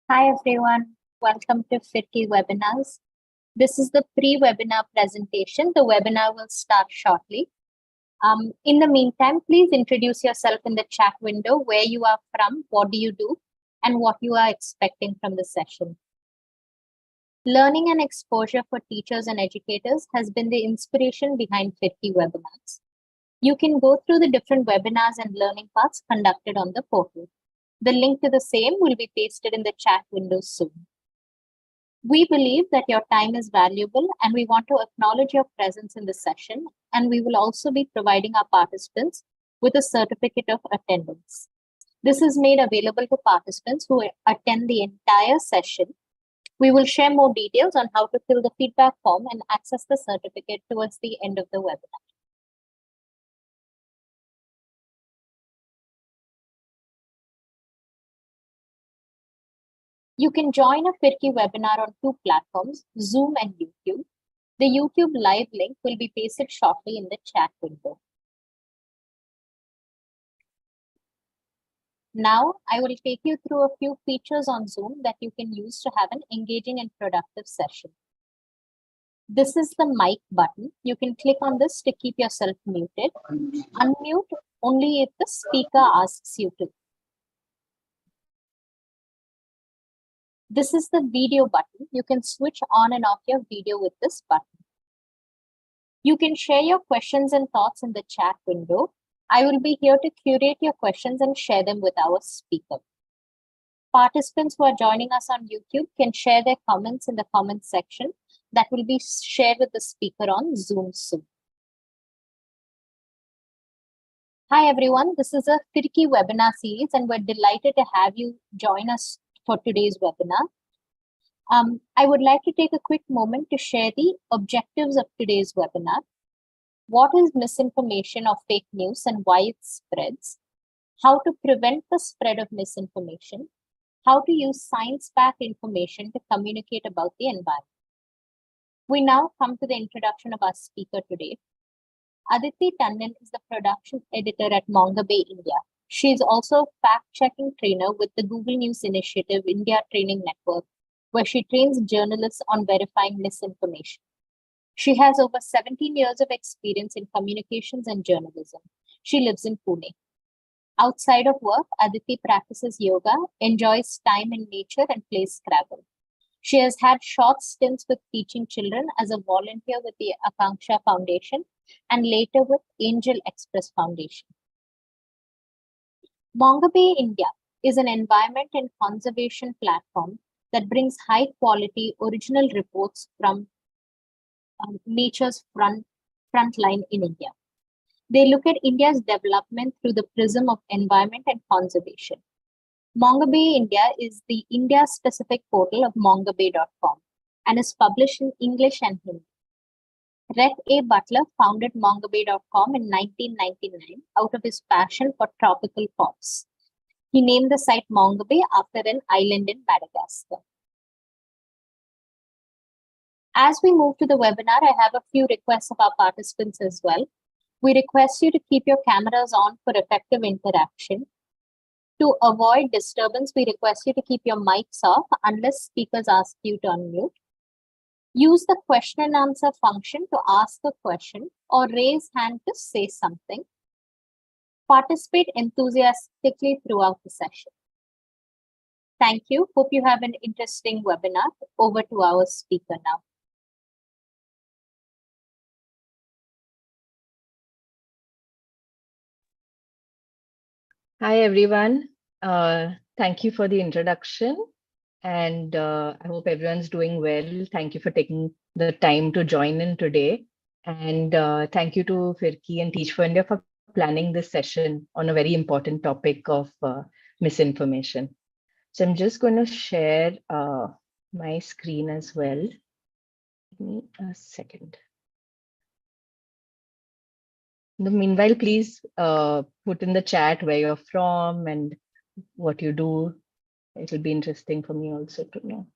Hi everyone, welcome to FITI webinars. This is the pre-webinar presentation. The webinar will start shortly. In the meantime, please introduce yourself in the chat window, where you are from, what do you do, and what you are expecting from the session. Learning and exposure for teachers and educators has been the inspiration behind FITI webinars. You can go through the different webinars and learning paths conducted on the portal. The link to the same will be pasted in the chat window soon. We believe that your time is valuable and we want to acknowledge your presence in the session, and we will also be providing our participants with a certificate of attendance. This is made available to participants who attend the entire session. We will share more details on how to fill the feedback form and access the certificate towards the end of the webinar. You can join a FITI webinar on two platforms, Zoom and YouTube. The YouTube live link will be pasted shortly in the chat window. Now, I will take you through a few features on Zoom that you can use to have an engaging and productive session. This is the mic button. You can click on this to keep yourself muted. Unmute only if the speaker asks you to. This is the video button. You can switch on and off your video with this button. You can share your questions and thoughts in the chat window. I will be here to curate your questions and share them with our speaker. Participants who are joining us on YouTube can share their comments in the comments section that will be shared with the speaker on Zoom soon. Hi everyone, this is a FITI webinar series and we're delighted to have you join us for today's webinar. I would like to take a quick moment to share the objectives of today's webinar. What is misinformation or fake news and why it spreads? How to prevent the spread of misinformation? How to use science-backed information to communicate about the environment. We now come to the introduction of our speaker today. Aditi Tandon is the production editor at Mongabay, India. She is also a fact-checking trainer with the Google News Initiative India Training Network, where she trains journalists on verifying misinformation. She has over 17 years of experience in communications and journalism. She lives in Pune. Outside of work, Aditi practices yoga, enjoys time in nature, and plays Scrabble. She has had short stints with teaching children as a volunteer with the Akanksha Foundation and later with Angel Express Foundation. Mongabay India is an environment and conservation platform that brings high-quality original reports from nature's frontline in India. They look at India's development through the prism of environment and conservation. Mongabay India is the India-specific portal of mongabay.com and is published in English and Hindi. Rhett A. Butler founded mongabay.com in 1999 out of his passion for tropical fox. He named the site Mongabay after an island in Madagascar. As we move to the webinar, I have a few requests of our participants as well. We request you to keep your cameras on for effective interaction. To avoid disturbance, we request you to keep your mics off unless speakers ask you to unmute. Use the question and answer function to ask a question or raise hand to say something. Participate enthusiastically throughout the session. Thank you. Hope you have an interesting webinar. Over to our speaker now. Hi, everyone. Thank you for the introduction. And I hope everyone's doing well. Thank you for taking the time to join in today. And thank you to FIRCI and Teach for India for planning this session on a very important topic of misinformation. So I'm just going to share my screen as well. Give me a second. Meanwhile, please put in the chat where you're from and what you do. It will be interesting for me also to know.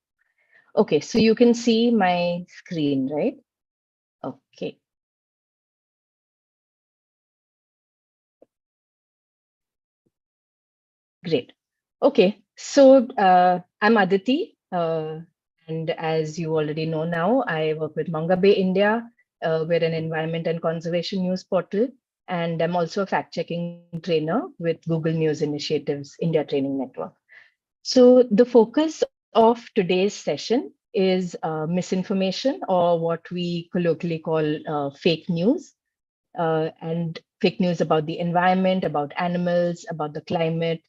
Okay, so you can see my screen, right? Okay. Great. Okay, so I'm Aditi, and as you already know now, I work with Manga Bay India. We're an environment and conservation news portal, and I'm also a fact-checking trainer with Google News Initiatives India Training Network. So the focus of today's session is misinformation, or what we colloquially call fake news, and fake news about the environment, about animals, about the climate.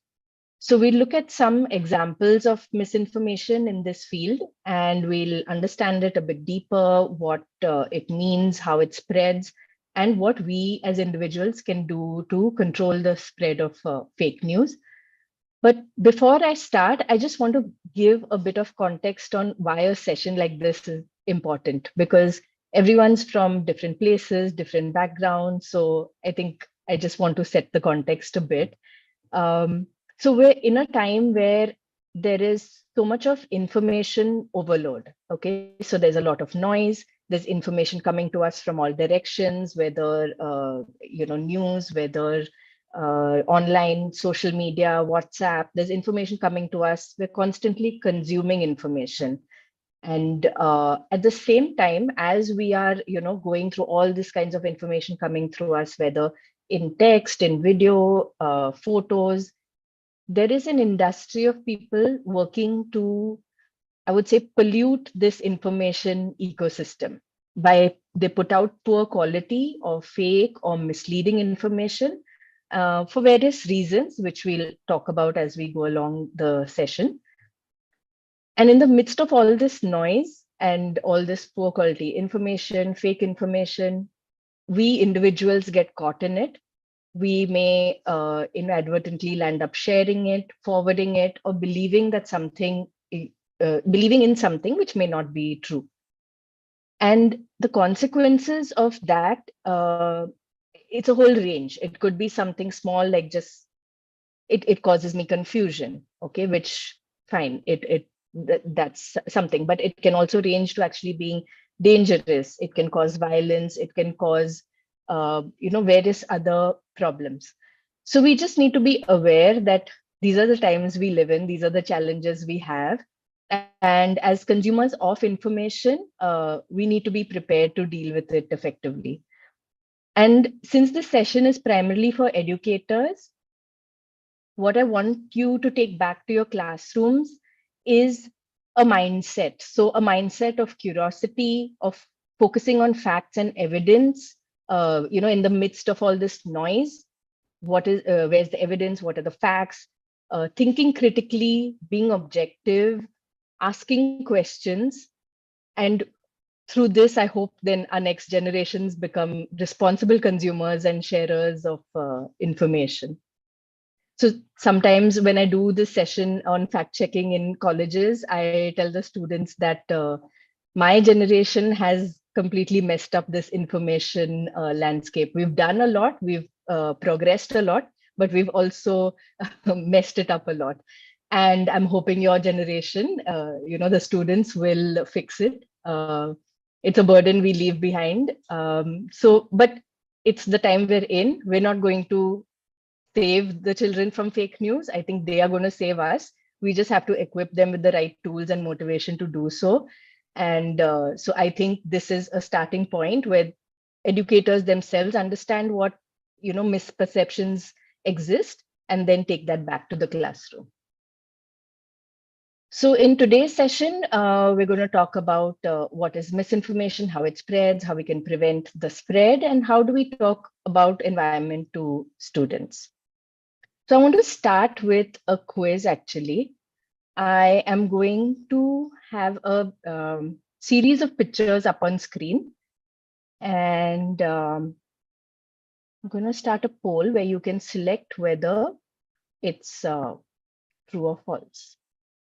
So we'll look at some examples of misinformation in this field, and we'll understand it a bit deeper, what it means, how it spreads, and what we as individuals can do to control the spread of fake news. But before I start, I just want to give a bit of context on why a session like this is important, because everyone's from different places, different backgrounds. So I think I just want to set the context a bit. Um, so we're in a time where there is so much of information overload. Okay, so there's a lot of noise. There's information coming to us from all directions, whether news, whether online, social media, WhatsApp. There's information coming to us. We're constantly consuming information. And at the same time, as we are, going through all these kinds of information coming through us, whether in text, in video, photos, there is an industry of people working to, I would say, pollute this information ecosystem by they put out poor quality or fake or misleading information for various reasons, which we'll talk about as we go along the session. And in the midst of all this noise and all this poor quality information, fake information, we individuals get caught in it. We may inadvertently land up sharing it, forwarding it, or believing in something which may not be true. And the consequences of that, it's a whole range. It could be something small, like just it causes me confusion, okay, which fine, that's something, but it can also range to actually being dangerous. It can cause violence, it can cause various other problems. So we just need to be aware that these are the times we live in, these are the challenges we have, and as consumers of information, we need to be prepared to deal with it effectively. And since this session is primarily for educators, what I want you to take back to your classrooms is a mindset. So, a mindset of curiosity, of focusing on facts and evidence, in the midst of all this noise. Where's the evidence? What are the facts? Thinking critically, being objective, asking questions. And through this, I hope then our next generations become responsible consumers and sharers of information. So sometimes when I do this session on fact checking in colleges, I tell the students that my generation has completely messed up this information landscape. We've done a lot, we've progressed a lot, but we've also messed it up a lot. And I'm hoping your generation, the students will fix it. It's a burden we leave behind. But it's the time we're in. We're not going to save the children from fake news. I think they are going to save us. We just have to equip them with the right tools and motivation to do so. And so I think this is a starting point where educators themselves understand what misperceptions exist, and then take that back to the classroom. So in today's session, we're going to talk about what is misinformation, how it spreads, how we can prevent the spread, and how do we talk about environment to students. So I want to start with a quiz, actually. I am going to have a series of pictures up on screen. And I'm going to start a poll where you can select whether it's true or false.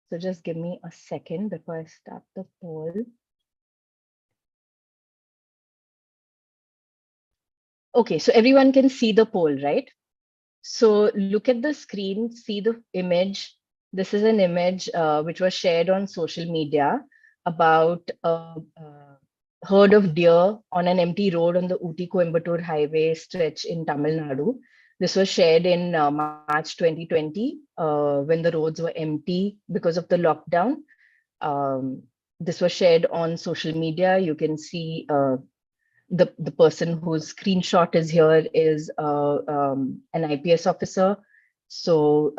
So just give me a second before I start the poll. Okay, so everyone can see the poll, right? So look at the screen, see the image. This is an image which was shared on social media about a herd of deer on an empty road on the Ooty Coimbatore highway stretch in Tamil Nadu. This was shared in March 2020 when the roads were empty because of the lockdown. This was shared on social media. You can see the person whose screenshot is here is an IPS officer. So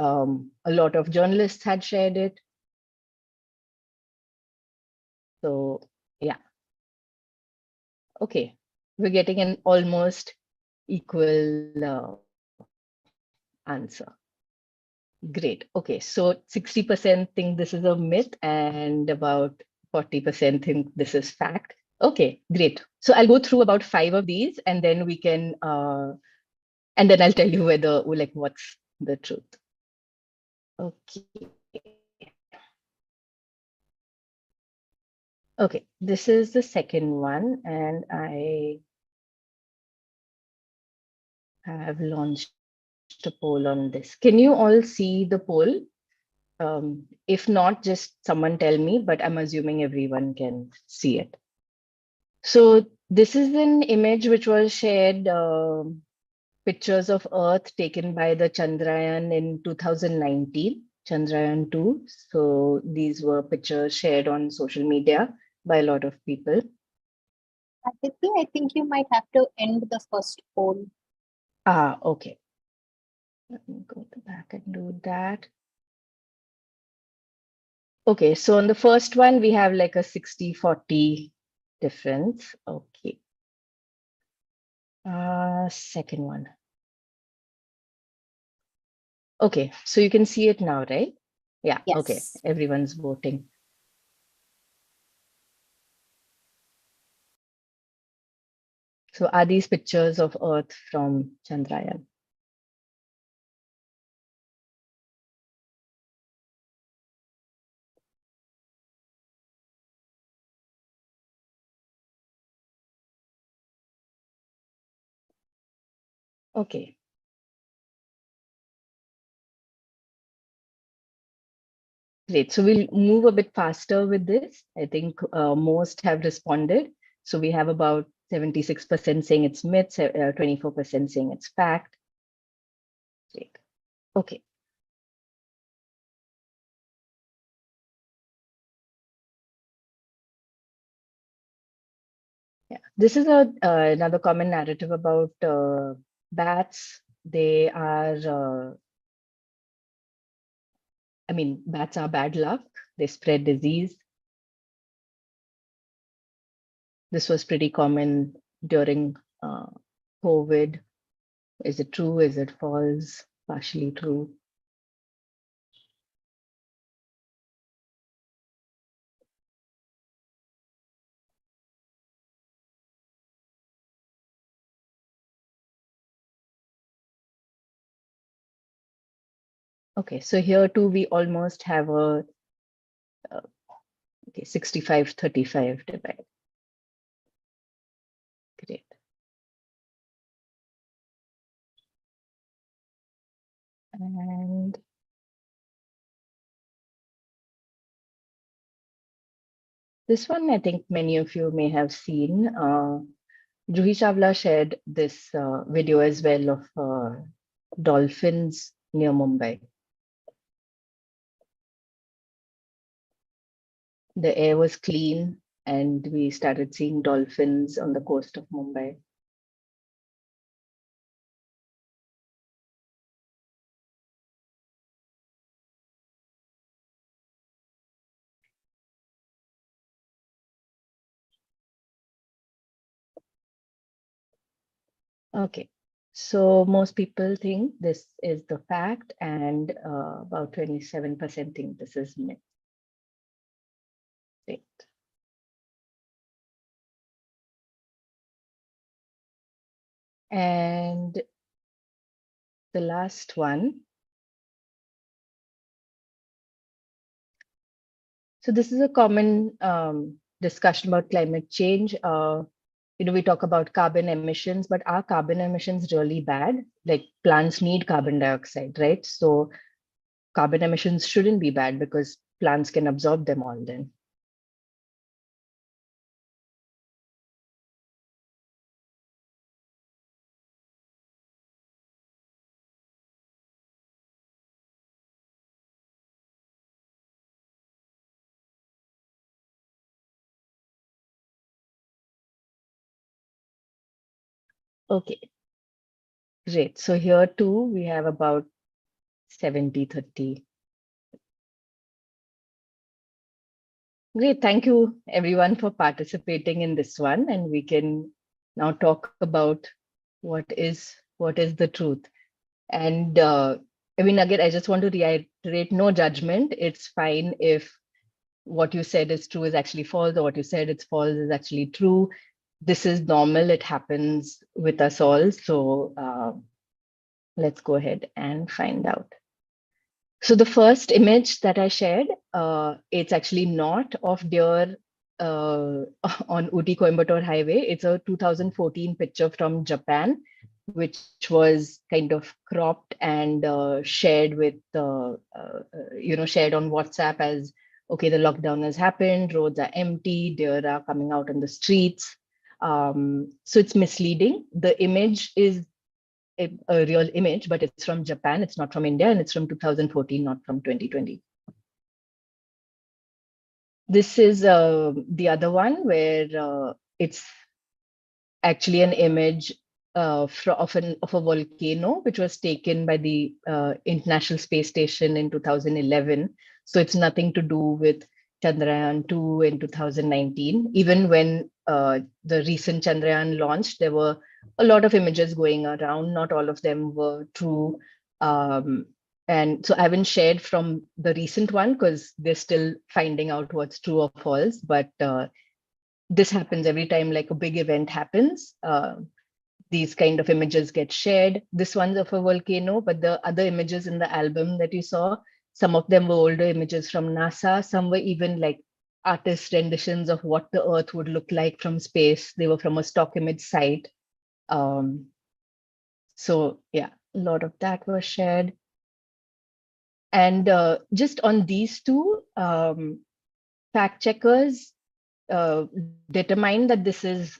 a lot of journalists had shared it. So yeah, okay, we're getting an almost equal answer. Great. Okay, so 60% think this is a myth and about 40% think this is fact. Okay, great. So I'll go through about 5 of these and then we can, and then I'll tell you whether, like, what's the truth. Okay. Okay, this is the second one and I have launched a poll on this. Can you all see the poll? If not, just someone tell me, but I'm assuming everyone can see it. So this is an image which was shared, pictures of Earth taken by the Chandrayaan in 2019, Chandrayaan 2. So these were pictures shared on social media by a lot of people. Aditi, I think you might have to end the first poll. Ah, okay. Let me go back and do that. Okay, so on the first one, we have like a 60-40 difference. Okay. Second one. Okay, so you can see it now, right? Yeah, okay, Yes. everyone's voting. So are these pictures of Earth from Chandrayaan? Okay. Great. So we'll move a bit faster with this. I think most have responded. So we have about 76% saying it's myth, 24% saying it's fact. Great. Okay. Yeah. This is another common narrative about bats. They are, I mean, bats are bad luck. They spread disease. This was pretty common during COVID. Is it true? Is it false? Partially true. Okay, so here too, we almost have a okay, 65-35 divide. Great. And this one, I think many of you may have seen. Juhi Chawla shared this video as well of dolphins near Mumbai. The air was clean and we started seeing dolphins on the coast of Mumbai. Okay, so most people think this is the fact and about 27% think this is myth. Great. And the last one. So this is a common discussion about climate change. We talk about carbon emissions, but are carbon emissions really bad? Like plants need carbon dioxide, right? So carbon emissions shouldn't be bad because plants can absorb them all then. Okay, great. So here too, we have about 70-30. Great. Thank you everyone for participating in this one. And we can now talk about what is the truth. And I mean, again, I just want to reiterate, no judgment. It's fine if what you said is true is actually false, or what you said it's false is actually true. This is normal. It happens with us all. So let's go ahead and find out. So the first image that I shared, it's actually not of deer on Uti Coimbatore Highway. It's a 2014 picture from Japan, which was kind of cropped and shared with, shared on WhatsApp as, okay, the lockdown has happened, roads are empty, deer are coming out on the streets. So it's misleading. The image is a real image, but it's from Japan. It's not from India, and it's from 2014, not from 2020. This is the other one where it's actually an image of a volcano, which was taken by the International Space Station in 2011. So it's nothing to do with Chandrayaan 2 in 2019. Even when the recent Chandrayaan launched, there were a lot of images going around. Not all of them were true. And so I haven't shared from the recent one because they're still finding out what's true or false. But this happens every time like a big event happens. These kind of images get shared. This one's of a volcano, but the other images in the album that you saw, some of them were older images from NASA. Some were even like artist renditions of what the Earth would look like from space. They were from a stock image site. So yeah, a lot of that was shared. And just on these two, fact checkers determine that this is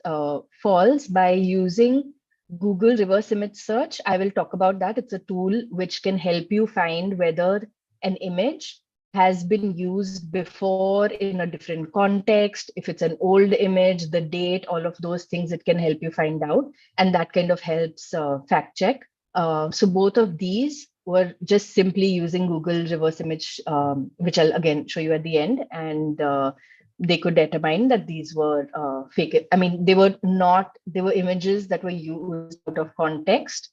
false by using Google reverse image search. I will talk about that. It's a tool which can help you find whether an image has been used before in a different context. If it's an old image, the date, all of those things, it can help you find out. And that kind of helps fact check. So both of these were just simply using Google reverse image, which I'll again show you at the end. And they could determine that these were fake. I mean, they were images that were used out of context.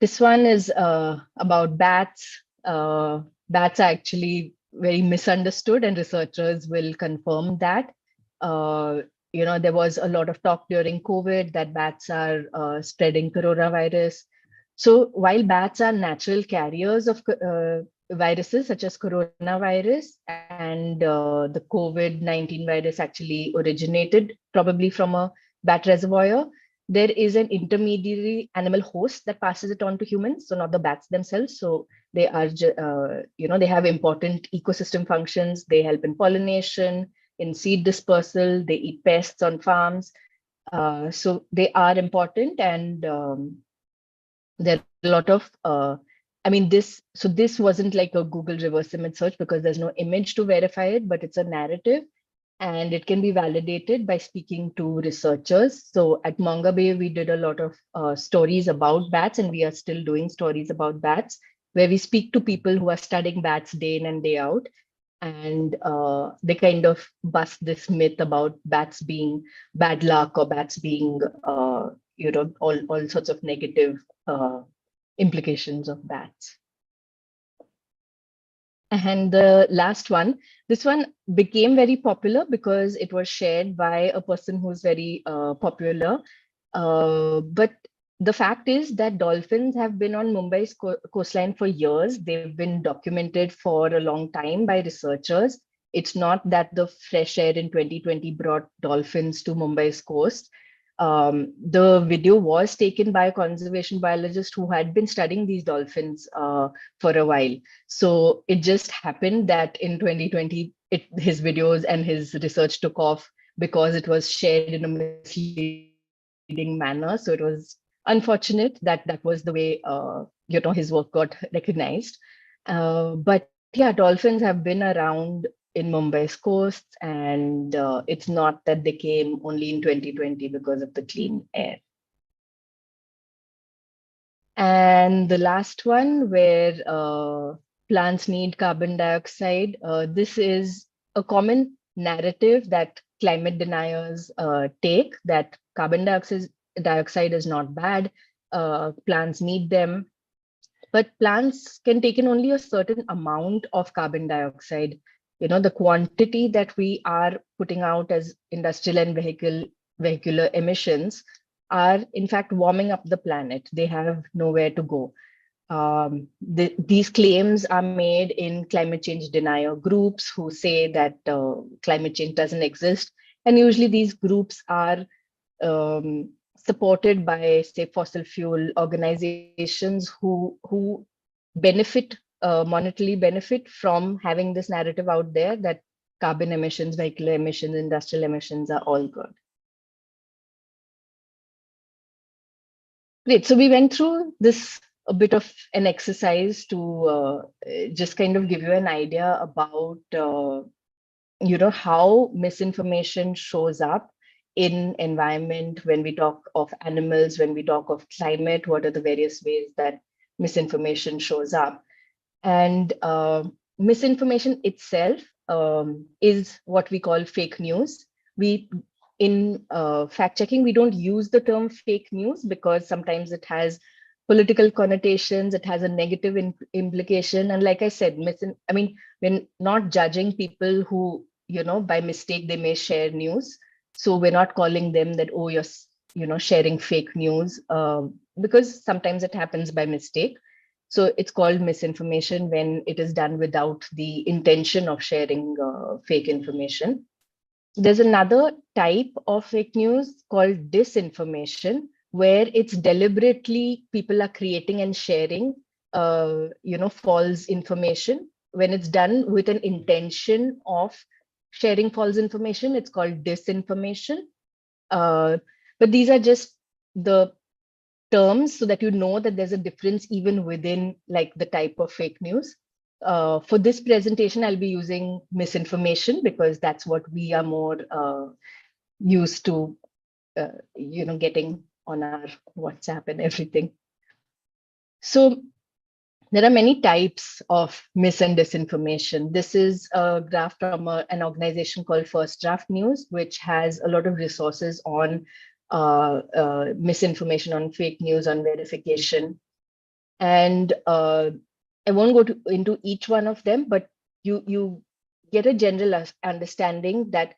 This one is about bats. Bats are actually very misunderstood, and researchers will confirm that. There was a lot of talk during COVID that bats are spreading coronavirus. So while bats are natural carriers of viruses such as coronavirus, and the COVID-19 virus actually originated probably from a bat reservoir, there is an intermediary animal host that passes it on to humans, so not the bats themselves. So they are, they have important ecosystem functions. They help in pollination, in seed dispersal. They eat pests on farms. So they are important, and there are a lot of this wasn't like a Google reverse image search because there's no image to verify it, but it's a narrative, and it can be validated by speaking to researchers. So at Manga Bay, we did a lot of stories about bats, and we are still doing stories about bats, where we speak to people who are studying bats day in and day out. And they kind of bust this myth about bats being bad luck, or bats being, all sorts of negative implications of bats. And the last one, this one became very popular because it was shared by a person who's very popular. But the fact is that dolphins have been on Mumbai's coastline for years. They've been documented for a long time by researchers. It's not that the fresh air in 2020 brought dolphins to Mumbai's coast. The video was taken by a conservation biologist who had been studying these dolphins for a while. So it just happened that in 2020, his videos and his research took off because it was shared in a misleading manner. So it was unfortunate that that was the way his work got recognized. But yeah, dolphins have been around in Mumbai's coasts, and it's not that they came only in 2020 because of the clean air. And the last one, where plants need carbon dioxide, this is a common narrative that climate deniers take, that carbon dioxide is not bad, plants need them, but plants can take in only a certain amount of carbon dioxide. The quantity that we are putting out as industrial and vehicular emissions are in fact warming up the planet. They have nowhere to go. These claims are made in climate change denier groups who say that climate change doesn't exist. And usually these groups are supported by, say, fossil fuel organizations who benefit, monetarily benefit from having this narrative out there that carbon emissions, vehicular emissions, industrial emissions are all good. Great. So we went through this a bit of an exercise to just kind of give you an idea about how misinformation shows up in environment. When we talk of animals, when we talk of climate, what are the various ways that misinformation shows up? And misinformation itself is what we call fake news. We in fact checking, we don't use the term fake news because sometimes it has political connotations, it has a negative implication. And like I said, we're not judging people who, by mistake, they may share news. So we're not calling them that, oh, you're sharing fake news, because sometimes it happens by mistake. So it's called misinformation when it is done without the intention of sharing fake information. There's another type of fake news called disinformation, where it's deliberately people are creating and sharing, false information. When it's done with an intention of sharing false information, it's called disinformation. But these are just the terms so that you know that there's a difference even within like the type of fake news. For this presentation, I'll be using misinformation because that's what we are more used to, getting on our WhatsApp and everything. So there are many types of mis and disinformation. This is a graph from an organization called First Draft News, which has a lot of resources on misinformation, on fake news, on verification. And I won't go into each one of them, but you get a general understanding that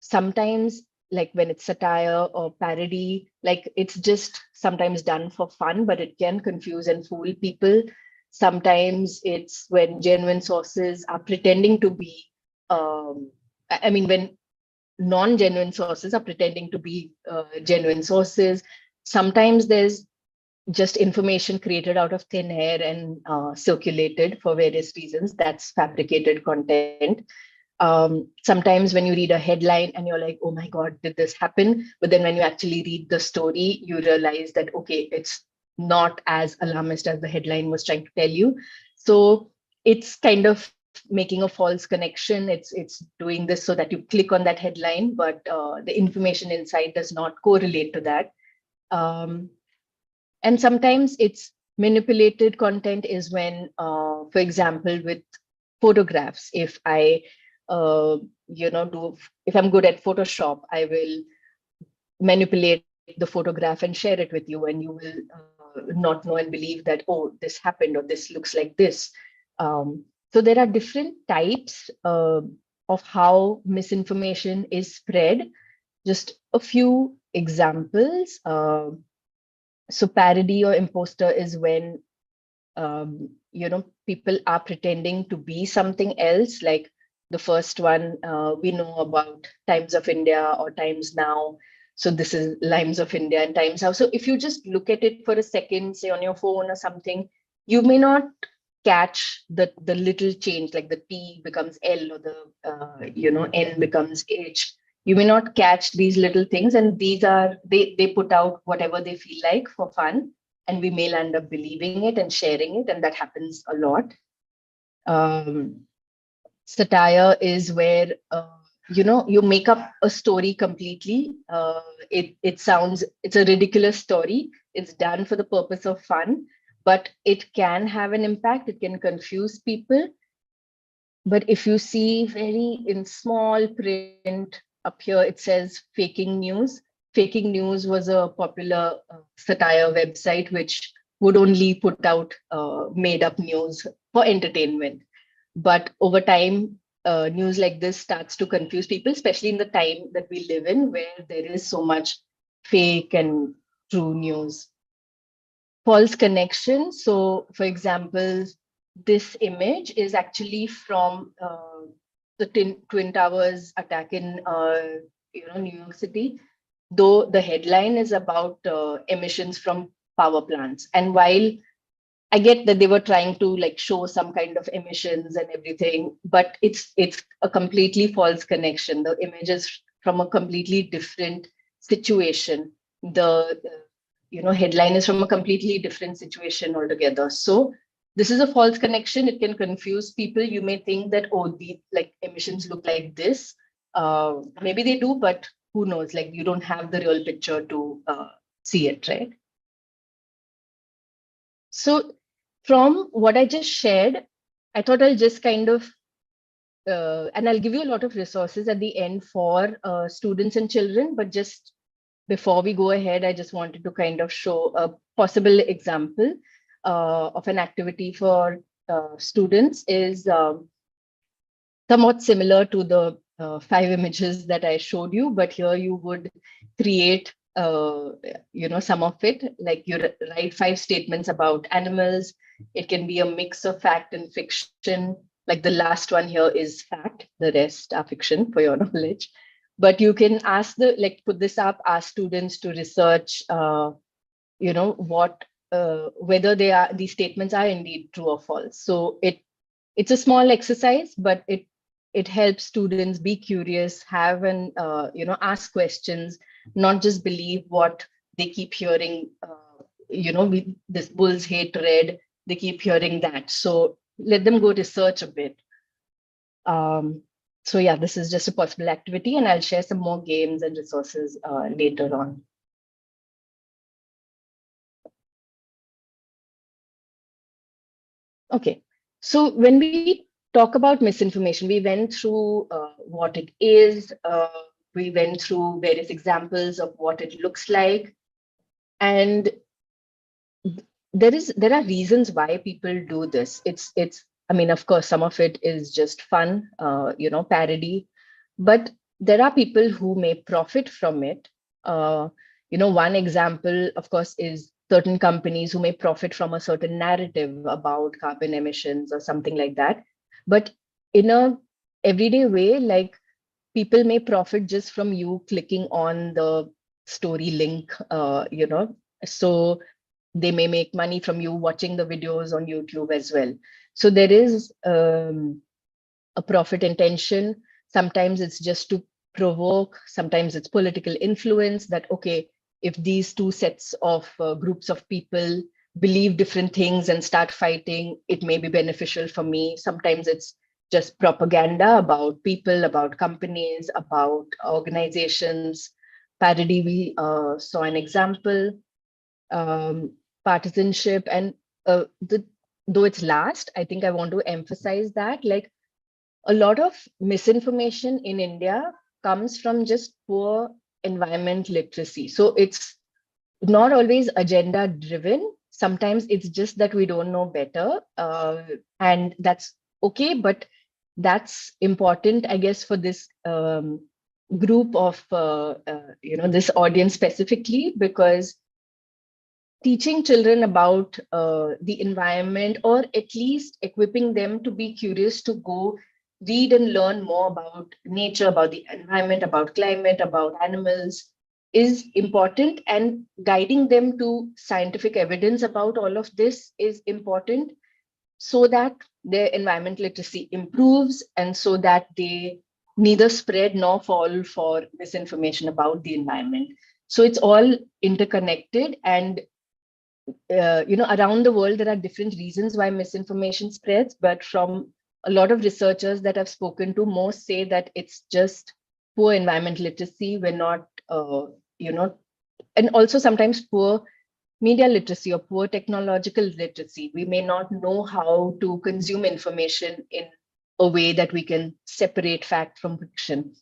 sometimes, like when it's satire or parody, like it's just sometimes done for fun, but it can confuse and fool people. Sometimes it's when genuine sources are pretending to be, when non-genuine sources are pretending to be genuine sources. Sometimes there's just information created out of thin air and circulated for various reasons. That's fabricated content. Sometimes when you read a headline and you're like, oh my God, did this happen? But then when you actually read the story, you realize that, okay, it's not as alarmist as the headline was trying to tell you. So it's kind of making a false connection. It's doing this so that you click on that headline, but the information inside does not correlate to that. And sometimes it's manipulated content is when, for example, with photographs, if I, if I'm good at Photoshop, I will manipulate the photograph and share it with you, and you will not know and believe that, oh, this happened or this looks like this. So there are different types of how misinformation is spread. Just a few examples. So parody or imposter is when, people are pretending to be something else. Like the first one, we know about Times of India or Times Now. So this is Limes of India and Times Now. So if you just look at it for a second, say on your phone or something, you may not catch the little change, like the T becomes L or the, N becomes H. You may not catch these little things, and these are, they put out whatever they feel like for fun, and we may end up believing it and sharing it, and that happens a lot. Satire is where you make up a story completely. It's a ridiculous story. It's done for the purpose of fun, but it can have an impact. It can confuse people. But if you see very in small print up here, it says faking news. Faking news was a popular satire website which would only put out made up news for entertainment. But over time, news like this starts to confuse people, especially in the time that we live in, where there is so much fake and true news. False connection. So, for example, this image is actually from the Twin Towers attack in New York City, though the headline is about emissions from power plants. And while I get that they were trying to like show some kind of emissions and everything, but it's a completely false connection. The image is from a completely different situation. The headline is from a completely different situation altogether. So this is a false connection. It can confuse people. You may think that, oh, the like emissions look like this. Maybe they do, but who knows? Like you don't have the real picture to see it, right? So from what I just shared, I thought I'll just kind of, and I'll give you a lot of resources at the end for students and children, but just before we go ahead, I just wanted to kind of show a possible example of an activity for students is somewhat similar to the 5 images that I showed you, but here you would create, some of it, like you write 5 statements about animals. It can be a mix of fact and fiction. Like the last one here is fact, the rest are fiction for your knowledge. But you can put this up, ask students to research, what, whether these statements are indeed true or false. So it's a small exercise, but it helps students be curious, have an ask questions, not just believe what they keep hearing. This bulls hate red. They keep hearing that, so let them go research a bit. So yeah, this is just a possible activity, and I'll share some more games and resources later on. Okay, so when we talk about misinformation, we went through what it is. We went through various examples of what it looks like, and there are reasons why people do this. It's I mean, of course, some of it is just fun, parody, but there are people who may profit from it. One example, of course, is certain companies who may profit from a certain narrative about carbon emissions or something like that. But in a everyday way, like people may profit just from you clicking on the story link, so they may make money from you watching the videos on YouTube as well. So there is a profit intention. Sometimes it's just to provoke, sometimes it's political influence that, okay, if these two sets of groups of people believe different things and start fighting, it may be beneficial for me. Sometimes it's just propaganda about people, about companies, about organizations. Parody, we saw an example. Partisanship, and though it's last, I think I want to emphasize that, like, a lot of misinformation in India comes from just poor environment literacy. So it's not always agenda driven. Sometimes it's just that we don't know better, and that's okay. But that's important, I guess, for this group of this audience specifically, because teaching children about the environment, or at least equipping them to be curious to go read and learn more about nature, about the environment, about climate, about animals, is important, and guiding them to scientific evidence about all of this is important, so that their environment literacy improves, and so that they neither spread nor fall for misinformation about the environment. So it's all interconnected, and around the world there are different reasons why misinformation spreads, but from a lot of researchers that I've spoken to most say that it's just poor environmental literacy. We're not, and also sometimes poor media literacy or poor technological literacy. We may not know how to consume information in a way that we can separate fact from fiction.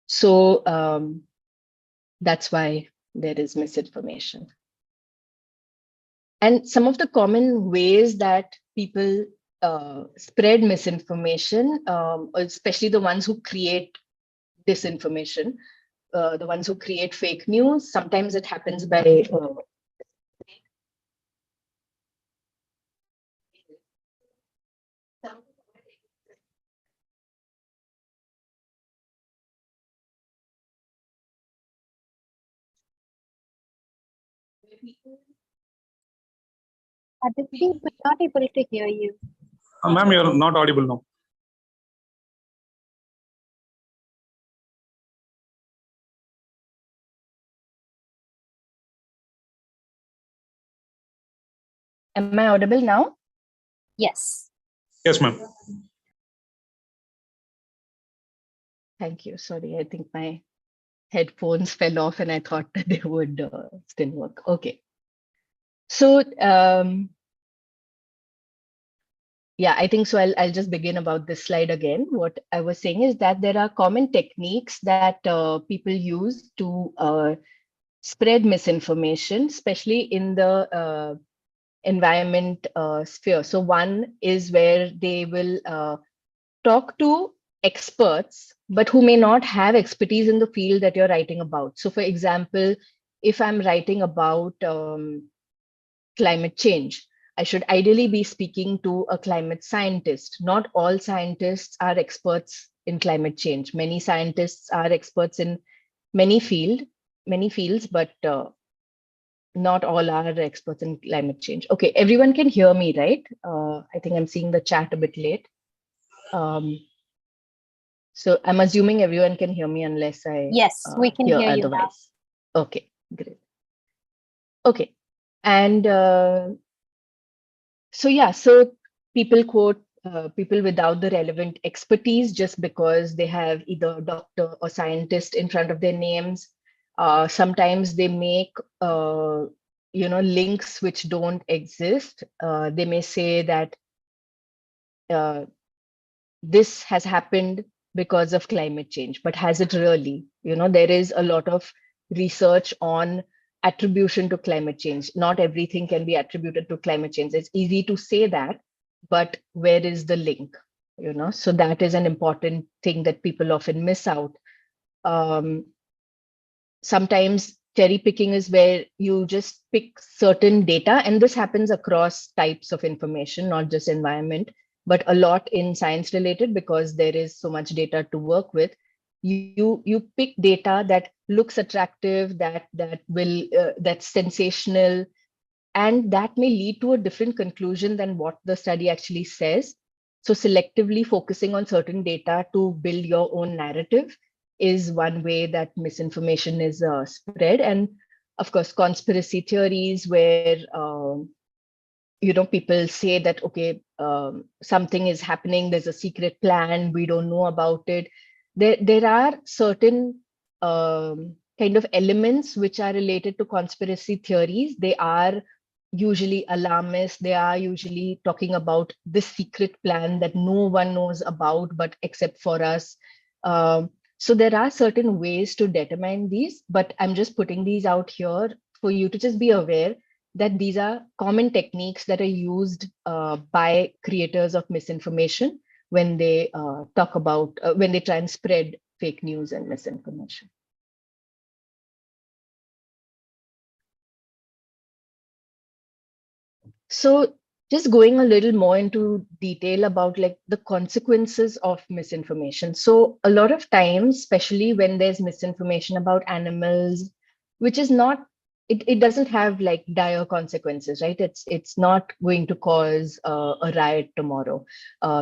So that's why there is misinformation. And some of the common ways that people spread misinformation, especially the ones who create disinformation, the ones who create fake news, sometimes it happens by Aditi, we're not able to hear you. Ma'am, you're not audible now. Am I audible now? Yes. Yes, ma'am. Thank you. Sorry, I think my headphones fell off and I thought that they would still work. Okay. So, yeah, I think so. I'll just begin about this slide again. What I was saying is that there are common techniques that people use to spread misinformation, especially in the environment sphere. So one is where they will talk to experts, but who may not have expertise in the field that you're writing about. So for example, if I'm writing about climate change, I should ideally be speaking to a climate scientist. Not all scientists are experts in climate change. Many scientists are experts in many fields, but not all are experts in climate change. Okay, everyone can hear me, right? I think I'm seeing the chat a bit late. So I'm assuming everyone can hear me unless I Yes, we can hear you otherwise. Now. Okay, great. Okay, and so yeah, so people quote people without the relevant expertise just because they have either doctor or scientist in front of their names. Sometimes they make links which don't exist. They may say that this has happened because of climate change, but has it really? There is a lot of research on attribution to climate change. Not everything can be attributed to climate change. It's easy to say that, but where is the link? So that is an important thing that people often miss out. Sometimes cherry picking is where you just pick certain data, and this happens across types of information, not just environment, but a lot in science related, because there is so much data to work with. You pick data that looks attractive, that's sensational, and that may lead to a different conclusion than what the study actually says. So selectively focusing on certain data to build your own narrative is one way that misinformation is spread. And of course, conspiracy theories where people say that, okay, something is happening, there's a secret plan, we don't know about it. There are certain kind of elements which are related to conspiracy theories. They are usually alarmist. They are usually talking about this secret plan that no one knows about but except for us. So there are certain ways to determine these, but I'm just putting these out here for you to just be aware that these are common techniques that are used by creators of misinformation when they talk about, when they try and spread fake news and misinformation. So just going a little more into detail about like the consequences of misinformation. So a lot of times, especially when there's misinformation about animals, which is not, it doesn't have like dire consequences, right? It's not going to cause a riot tomorrow.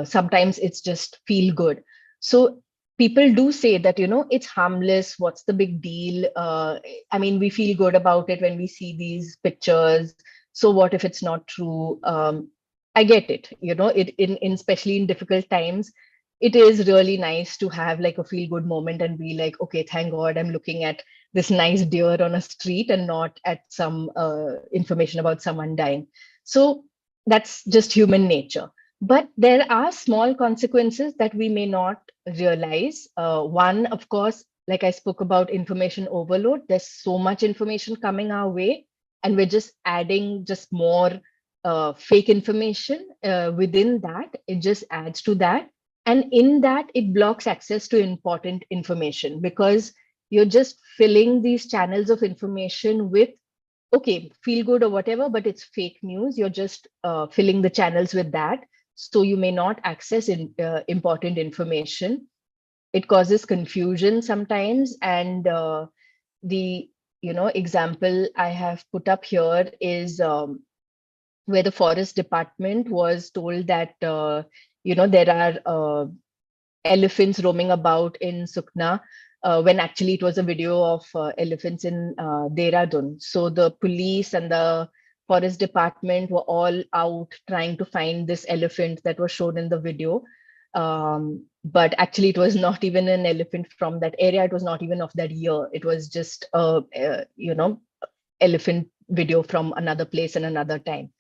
Sometimes it's just feel good. So people do say that, it's harmless. What's the big deal? I mean, we feel good about it when we see these pictures. So what if it's not true? I get it. In especially in difficult times, it is really nice to have like a feel good moment and be like, okay, thank God I'm looking at this nice deer on a street and not at some information about someone dying. So that's just human nature. But there are small consequences that we may not realize. One, of course, like I spoke about information overload, there's so much information coming our way, and we're just adding just more fake information within that. It just adds to that. And in that, it blocks access to important information because you're just filling these channels of information with, okay, feel good or whatever, but it's fake news. You're just filling the channels with that. So you may not access important information. It causes confusion sometimes. And the example I have put up here is where the forest department was told that there are elephants roaming about in Sukna, when actually it was a video of elephants in Dehradun. So the police and the forest department were all out trying to find this elephant that was shown in the video. But actually, it was not even an elephant from that area. It was not even of that year. It was just elephant video from another place and another time.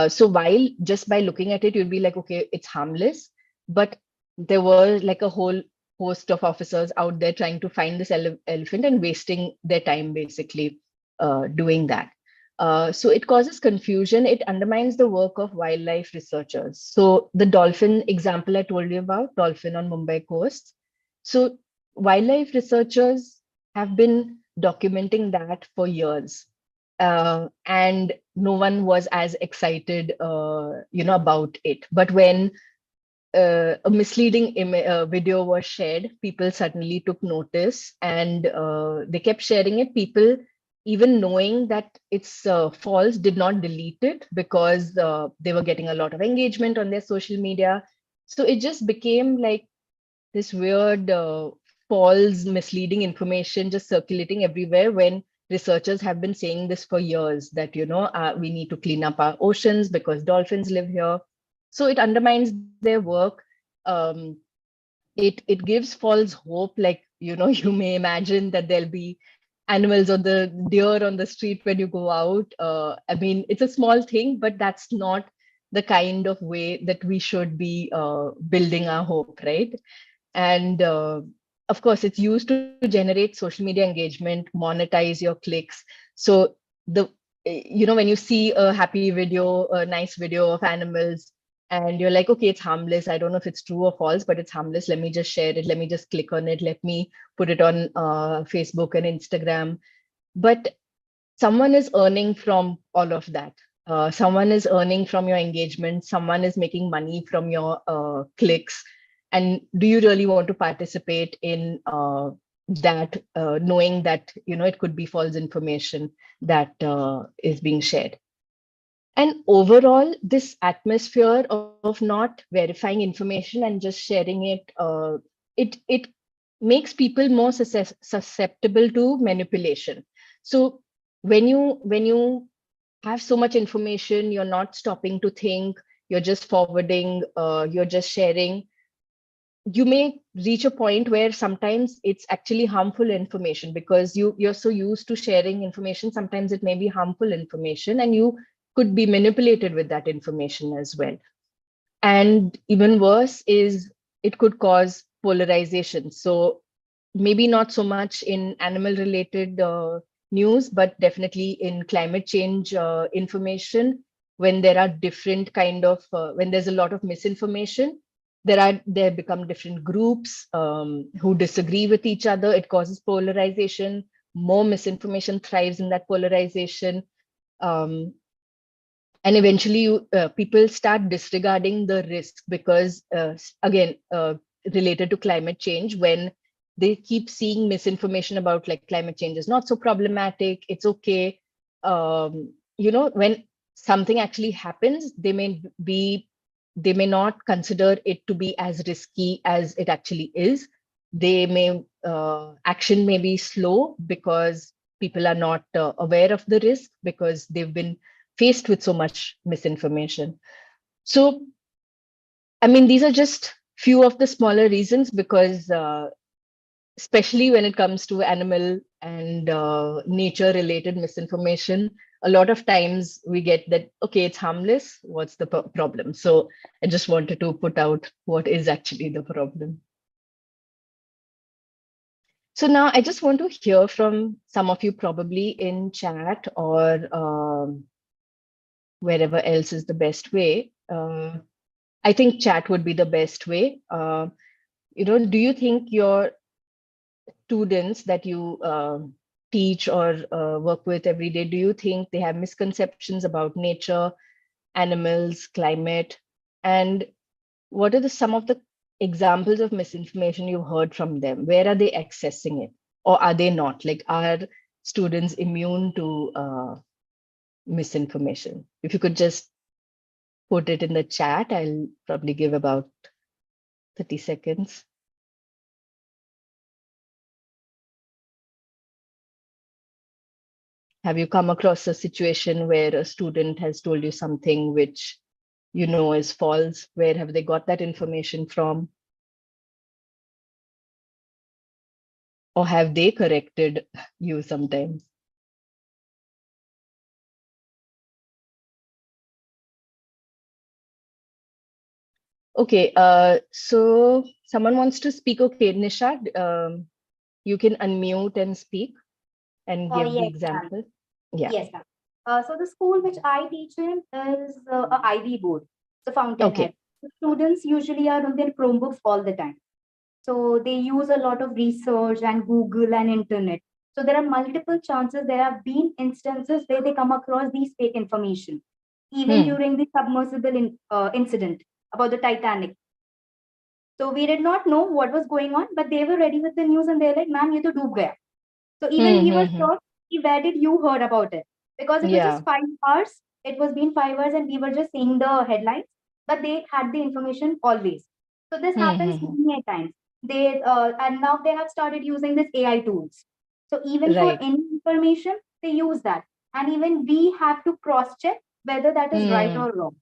So while just by looking at it, you'd be like, okay, it's harmless. But there were like a whole host of officers out there trying to find this elephant and wasting their time basically doing that. So it causes confusion. It undermines the work of wildlife researchers. So the dolphin example I told you about, dolphin on Mumbai coast. So wildlife researchers have been documenting that for years. And no one was as excited, about it. But when a misleading video was shared, people suddenly took notice and they kept sharing it. People, even knowing that it's false, did not delete it because they were getting a lot of engagement on their social media. So it just became like this weird, false, misleading information just circulating everywhere when researchers have been saying this for years that, we need to clean up our oceans because dolphins live here. So it undermines their work. Um, it gives false hope. Like, you may imagine that there'll be animals or the deer on the street when you go out. I mean, it's a small thing, but that's not the kind of way that we should be building our hope, right? And of course, it's used to generate social media engagement, monetize your clicks. So the when you see a happy video, a nice video of animals, and you're like, okay, it's harmless. I don't know if it's true or false, but it's harmless. Let me just share it. Let me just click on it. Let me put it on Facebook and Instagram. But someone is earning from all of that. Someone is earning from your engagement. Someone is making money from your clicks. And do you really want to participate in that, knowing that it could be false information that is being shared? And overall, this atmosphere of not verifying information and just sharing it, it makes people more susceptible to manipulation. So when you have so much information, you're not stopping to think, you're just forwarding, you're just sharing. You may reach a point where sometimes it's actually harmful information because you're so used to sharing information. Sometimes it may be harmful information, and you could be manipulated with that information as well. And even worse is it could cause polarization. So maybe not so much in animal related news, but definitely in climate change information. When there are different kind of when there's a lot of misinformation, there become different groups who disagree with each other. It causes polarization. More misinformation thrives in that polarization. um, and eventually people start disregarding the risk because again, related to climate change, when they keep seeing misinformation about like climate change is not so problematic, it's okay. When something actually happens, they may not consider it to be as risky as it actually is. They may action may be slow because people are not aware of the risk because they've been faced with so much misinformation. So, I mean, these are just few of the smaller reasons because especially when it comes to animal and nature related misinformation, a lot of times we get that, okay, it's harmless. What's the problem? So I just wanted to put out what is actually the problem. So now I just want to hear from some of you, probably in chat or wherever else is the best way. I think chat would be the best way. Do you think your students that you teach or work with every day, do you think they have misconceptions about nature, animals, climate? And what are some of the examples of misinformation you've heard from them? Where are they accessing it? Or are they not? Like, are students immune to misinformation? If you could just put it in the chat, I'll probably give about 30 seconds. Have you come across a situation where a student has told you something which you know is false? Where have they got that information from? Or have they corrected you sometimes? Okay, so someone wants to speak. Okay, Nishad, you can unmute and speak and give the Yes, ma'am. example. Yeah, Yes, ma'am. So the school which I teach in is a IB board, so Fountainhead. okay. The students usually are on their Chromebooks all the time. So they use a lot of research and Google and internet. So there are multiple chances. There have been instances where they come across these fake information, even Hmm, during the submersible incident about the Titanic. So we did not know what was going on, but they were ready with the news and they're like, "Ma'am, ये तो डूब गया." So even hmm, we hmm, were hmm. shocked, where did you heard about it? Because it was just Yeah. 5 hours. It was been 5 hours and we were just seeing the headlines, but they had the information always. So this Hmm, hmm, happens hmm. many a times. And now they have started using this AI tools. So even for Right. any information, they use that. And even we have to cross check whether that is right Hmm. or wrong.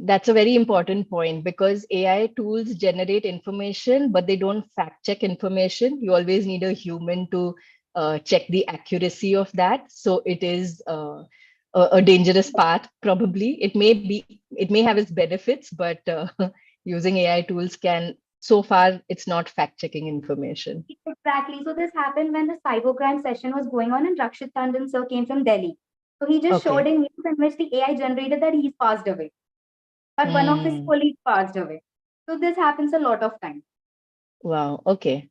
That's a very important point because AI tools generate information, but they don't fact check information. You always need a human to check the accuracy of that. So it is a dangerous path, probably. It may have its benefits, but using AI tools can, so far, it's not fact checking information. Exactly. So this happened when the cybercrime session was going on, and Rakshit Tandon sir came from Delhi. So he just showed Okay. in news in which the AI generated that he's passed away, or one of his Hmm. colleagues passed away. So this happens a lot of time. Wow. Okay.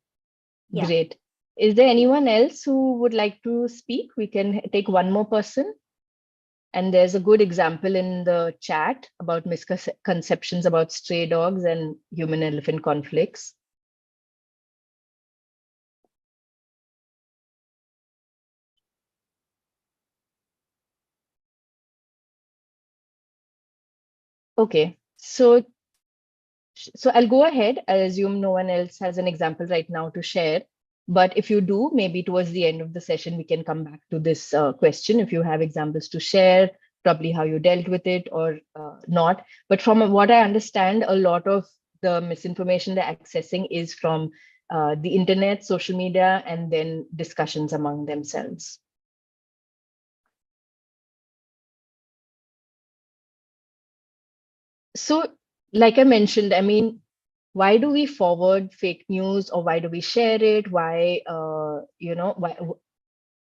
Yeah. Great. Is there anyone else who would like to speak? We can take one more person. And there's a good example in the chat about misconceptions about stray dogs and human elephant conflicts. Okay, so I'll go ahead. I assume no one else has an example right now to share. But if you do, maybe towards the end of the session, we can come back to this question. If you have examples to share, probably how you dealt with it or not. But from what I understand, a lot of the misinformation they're accessing is from the internet, social media, and then discussions among themselves. So, like I mentioned, I mean, why do we forward fake news or why do we share it? Why,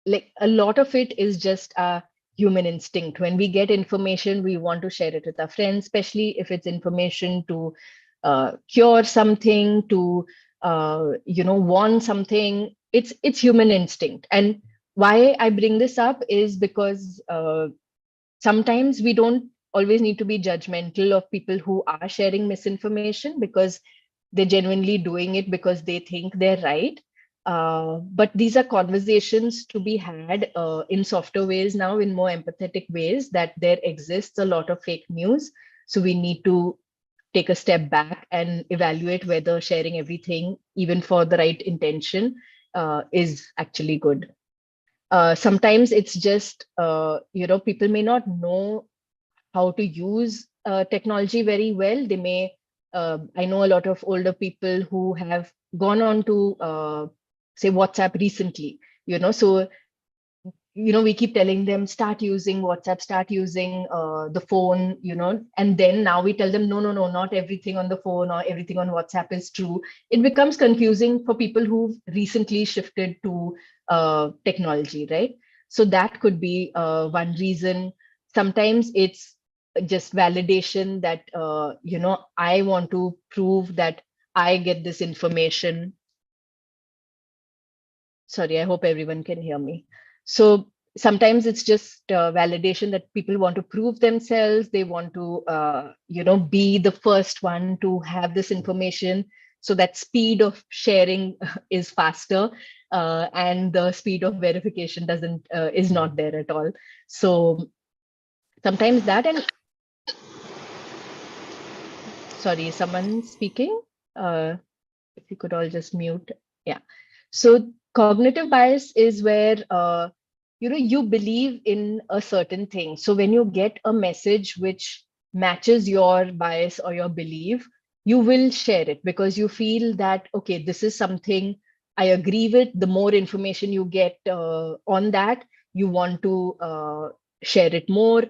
like a lot of it is just a human instinct. When we get information, we want to share it with our friends, especially if it's information to cure something, to warn something. It's human instinct. And why I bring this up is because sometimes we don't always need to be judgmental of people who are sharing misinformation because they're genuinely doing it because they think they're right. But these are conversations to be had in softer ways now, in more empathetic ways, that there exists a lot of fake news. So we need to take a step back and evaluate whether sharing everything, even for the right intention, is actually good. Sometimes it's just, people may not know how to use technology very well. They may, I know a lot of older people who have gone on to, say, WhatsApp recently, so we keep telling them, start using WhatsApp, start using the phone, and then now we tell them, no, no, no, not everything on the phone or everything on WhatsApp is true. It becomes confusing for people who've recently shifted to technology, right? So that could be one reason. Sometimes it's just validation that, I want to prove that I get this information. Sorry, I hope everyone can hear me. So sometimes it's just validation that people want to prove themselves. They want to, be the first one to have this information. So that speed of sharing is faster, and the speed of verification is not there at all. So sometimes that, and sorry, someone speaking. If you could all just mute. Yeah. So cognitive bias is where you believe in a certain thing. So when you get a message which matches your bias or your belief, you will share it because you feel that, okay, this is something I agree with. The more information you get on that, you want to share it more.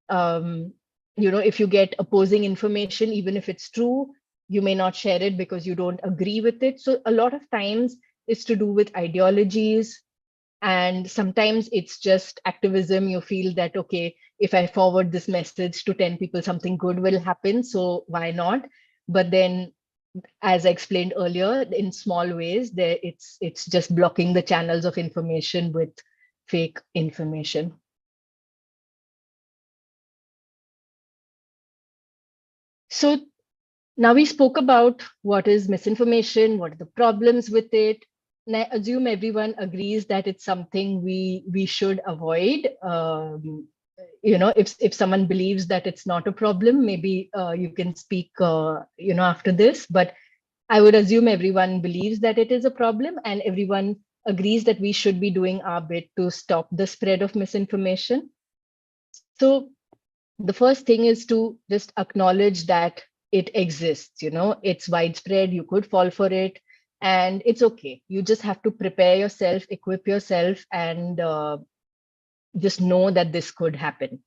If you get opposing information, even if it's true, you may not share it because you don't agree with it. So a lot of times it's to do with ideologies, and sometimes it's just activism. You feel that, okay, if I forward this message to 10 people, something good will happen, so why not? But then, as I explained earlier, in small ways, it's just blocking the channels of information with fake information. So now we spoke about what is misinformation, what are the problems with it. And I assume everyone agrees that it's something we should avoid. If someone believes that it's not a problem, maybe you can speak, after this. But I would assume everyone believes that it is a problem, and everyone agrees that we should be doing our bit to stop the spread of misinformation. So the first thing is to just acknowledge that it exists. It's widespread, you could fall for it, and it's okay. You just have to prepare yourself, equip yourself, and just know that this could happen,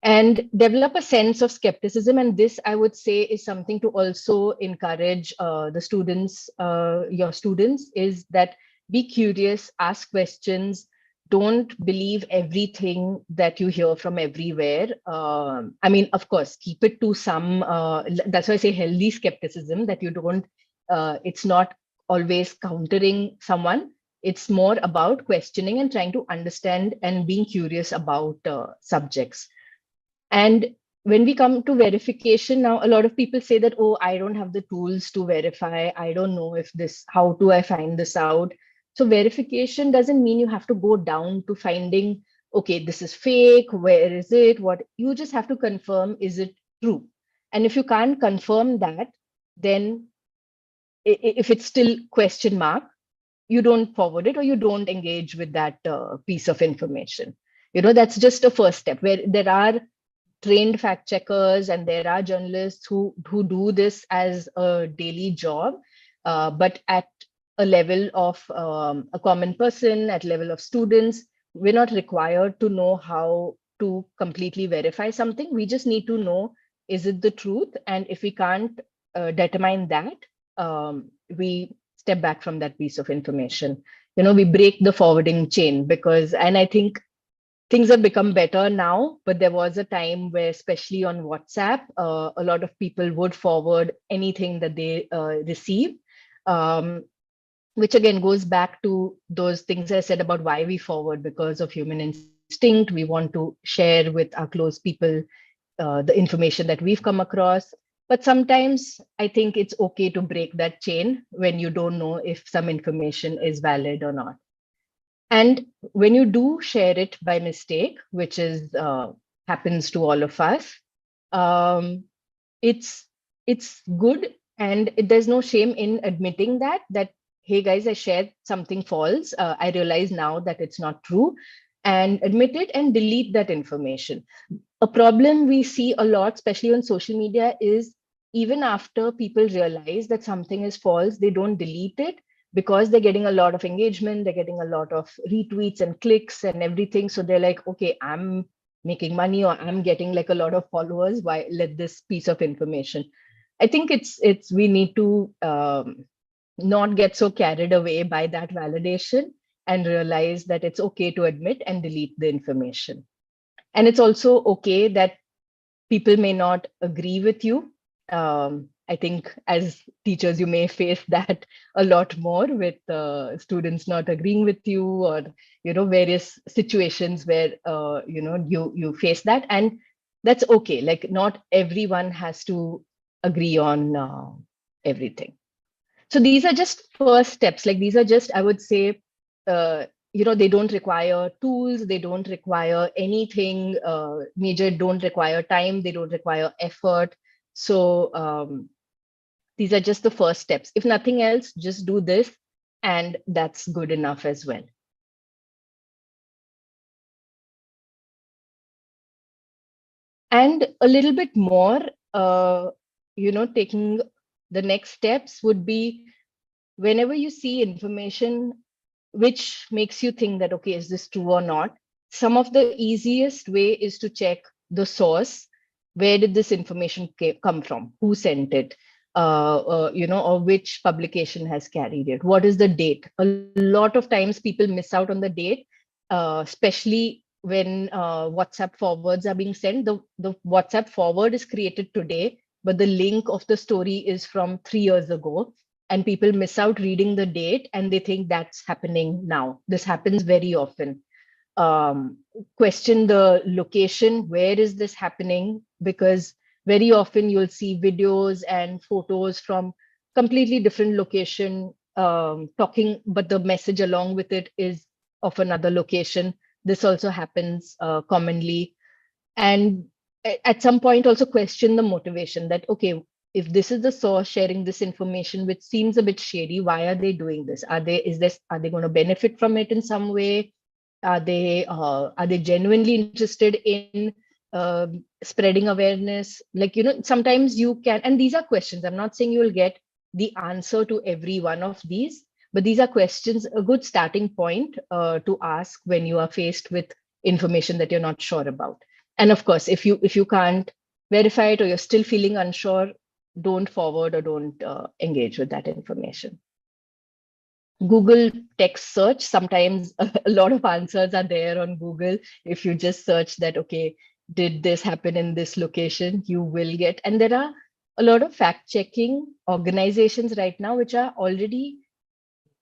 and develop a sense of skepticism. And this, I would say, is something to also encourage the students, your students, is that be curious, ask questions, don't believe everything that you hear from everywhere. I mean, of course, keep it to some, that's why I say healthy skepticism, that you don't, it's not always countering someone. It's more about questioning and trying to understand and being curious about subjects. And when we come to verification, now a lot of people say that, oh, I don't have the tools to verify. I don't know if this, how do I find this out? So verification doesn't mean you have to go down to finding, okay, this is fake, where is it? What, you just have to confirm, is it true? And if you can't confirm that, then if it's still question mark, you don't forward it or you don't engage with that piece of information. That's just a first step, where there are trained fact checkers and there are journalists who do this as a daily job, but at a level of a common person, at level of students, we're not required to know how to completely verify something. We just need to know, is it the truth? And if we can't determine that, we step back from that piece of information. We break the forwarding chain, because, and I think things have become better now, but there was a time where, especially on WhatsApp, a lot of people would forward anything that they receive, which again goes back to those things I said about why we forward, because of human instinct. We want to share with our close people the information that we've come across. But sometimes I think it's okay to break that chain when you don't know if some information is valid or not. And when you do share it by mistake, which is happens to all of us, it's good, and there's no shame in admitting that hey guys, I shared something false. I realize now that it's not true, and admit it and delete that information. a problem we see a lot, especially on social media, is even after people realize that something is false, they don't delete it because they're getting a lot of engagement, they're getting a lot of retweets and clicks and everything. So they're like, okay, I'm making money or I'm getting like a lot of followers. Why let this piece of information? I think it's we need to not get so carried away by that validation and realize that it's okay to admit and delete the information. And it's also okay that people may not agree with you. I think as teachers, you may face that a lot more with students not agreeing with you, or various situations where you face that, and that's okay. Like not everyone has to agree on everything. So these are just first steps. Like these are just, I would say, uh, they don't require tools, they don't require anything major, don't require time, they don't require effort. So these are just the first steps. If nothing else, just do this, and that's good enough as well. And a little bit more, taking the next steps would be, whenever you see information which makes you think that, okay, is this true or not? Some of the easiest way is to check the source. Where did this information come from? Who sent it? Or which publication has carried it? What is the date? A lot of times people miss out on the date, especially when WhatsApp forwards are being sent. The WhatsApp forward is created today, but the link of the story is from 3 years ago. And people miss out reading the date and they think that's happening now. This happens very often. Question the location. Where is this happening? Because very often you'll see videos and photos from completely different location talking, but the message along with it is of another location. This also happens commonly. And at some point also question the motivation that, okay, if this is the source sharing this information, which seems a bit shady, why are they doing this? Are they going to benefit from it in some way? Are they genuinely interested in spreading awareness? Like, sometimes you can, and these are questions. I'm not saying you will get the answer to every one of these, but these are questions, a good starting point to ask when you are faced with information that you're not sure about. And of course, if you can't verify it or you're still feeling unsure, don't forward or don't engage with that information. Google text search, sometimes a lot of answers are there on Google. If you just search that, okay, did this happen in this location, you will get. And there are a lot of fact-checking organizations right now which are already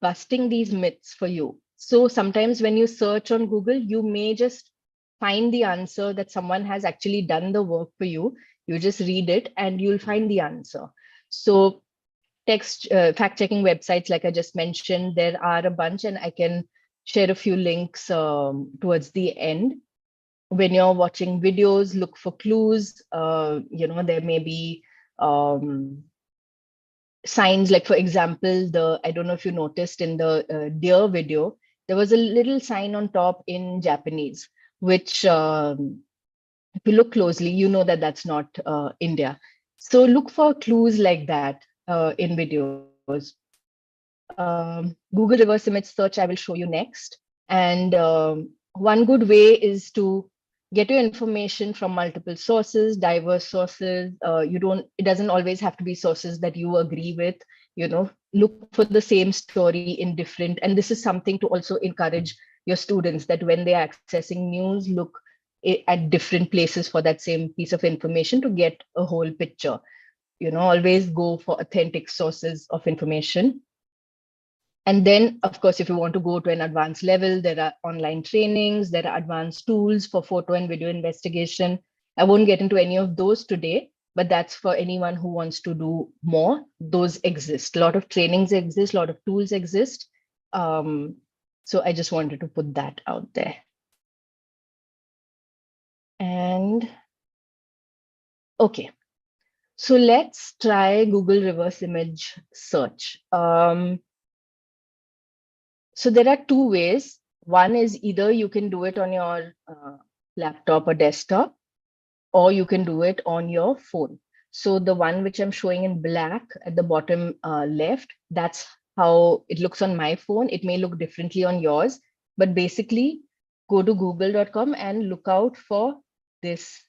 busting these myths for you. So sometimes when you search on Google, you may just find the answer that someone has actually done the work for you. You just read it and you'll find the answer. So fact-checking websites, like I just mentioned, there are a bunch, and I can share a few links towards the end. When you're watching videos, look for clues. There may be signs, like for example, I don't know if you noticed in the deer video, there was a little sign on top in Japanese, which if you look closely, you know that that's not India. So look for clues like that in videos. Google reverse image search, I will show you next. And one good way is to get your information from multiple sources, diverse sources. It doesn't always have to be sources that you agree with. Look for the same story in different, and this is something to also encourage your students, that when they are accessing news, look at different places for that same piece of information to get a whole picture. Always go for authentic sources of information. And then, of course, if you want to go to an advanced level, there are online trainings, there are advanced tools for photo and video investigation. I won't get into any of those today, but that's for anyone who wants to do more. Those exist. A lot of trainings exist, a lot of tools exist. So I just wanted to put that out there. And okay, so let's try Google reverse image search. So there are two ways. One is either you can do it on your laptop or desktop, or you can do it on your phone. So the one which I'm showing in black at the bottom left, that's how it looks on my phone. It may look differently on yours, but basically go to google.com and look out for this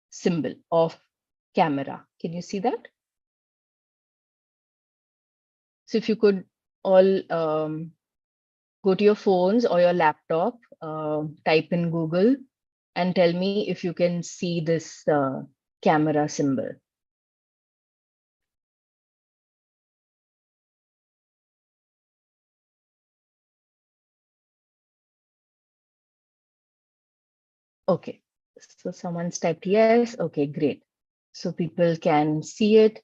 symbol of camera. Can you see that? So if you could all go to your phones or your laptop, type in Google and tell me if you can see this camera symbol. Okay, so someone's typed yes. Okay, great. So people can see it.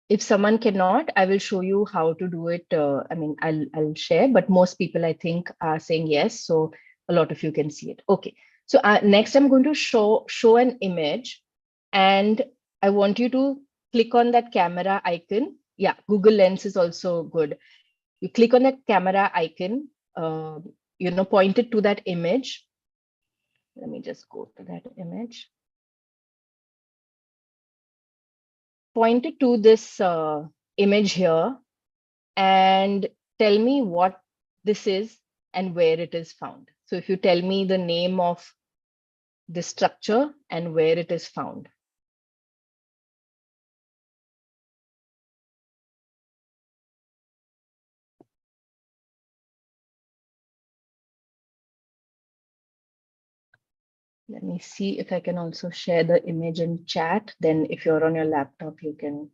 If someone cannot, I will show you how to do it. I mean, I'll share, but most people I think are saying yes. So a lot of you can see it. Okay, so next I'm going to show an image, and I want you to click on that camera icon. Yeah, Google Lens is also good. You click on that camera icon, point it to that image. Let me just go to that image. Point it to this image here and tell me what this is and where it is found. So if you tell me the name of the structure and where it is found. Let me see if I can also share the image in chat. Then if you're on your laptop, you can.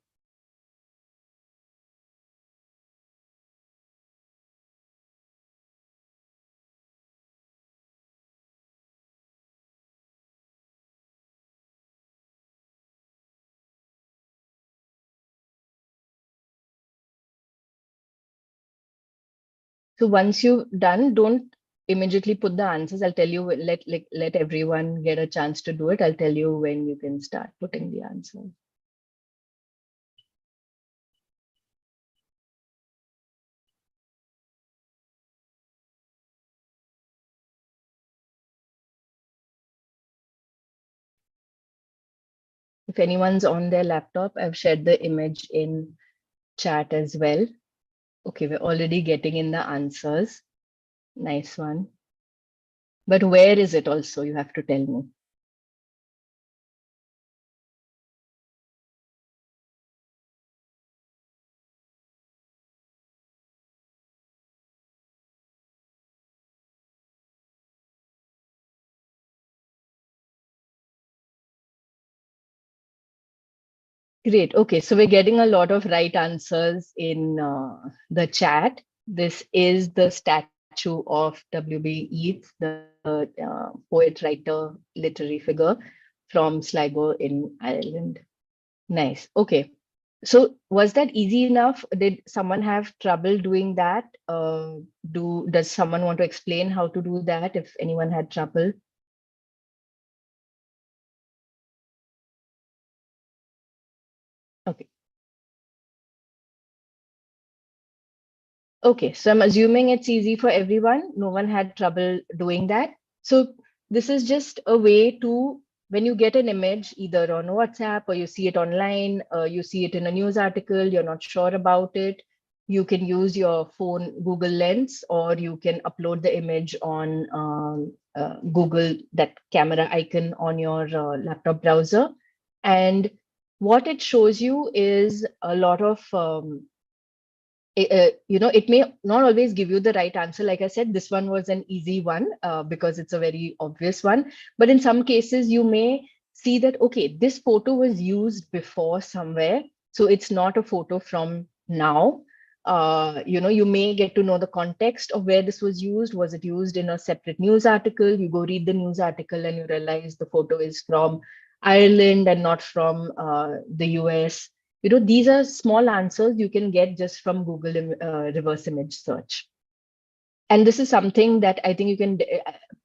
So once you've done, don't immediately put the answers. I'll tell you, let everyone get a chance to do it. I'll tell you when you can start putting the answers. If anyone's on their laptop, I've shared the image in chat as well. Okay, we're already getting in the answers. Nice one. But where is it also? You have to tell me. Great. Okay, so we're getting a lot of right answers in the chat. This is the statue of W.B. Yeats, the poet, writer, literary figure from Sligo in Ireland. Nice. Okay. So was that easy enough? Did someone have trouble doing that? Does someone want to explain how to do that if anyone had trouble? Okay. Okay, so I'm assuming it's easy for everyone. No one had trouble doing that. So this is just a way to, when you get an image, either on WhatsApp or you see it online, you see it in a news article, you're not sure about it, you can use your phone Google Lens, or you can upload the image on Google, that camera icon on your laptop browser. And what it shows you is a lot of it may not always give you the right answer. Like I said, this one was an easy one because it's a very obvious one. But in some cases, you may see that, okay, this photo was used before somewhere. So it's not a photo from now. You may get to know the context of where this was used. Was it used in a separate news article? You go read the news article and you realize the photo is from Ireland and not from the US. These are small answers you can get just from Google reverse image search. And this is something that I think you can,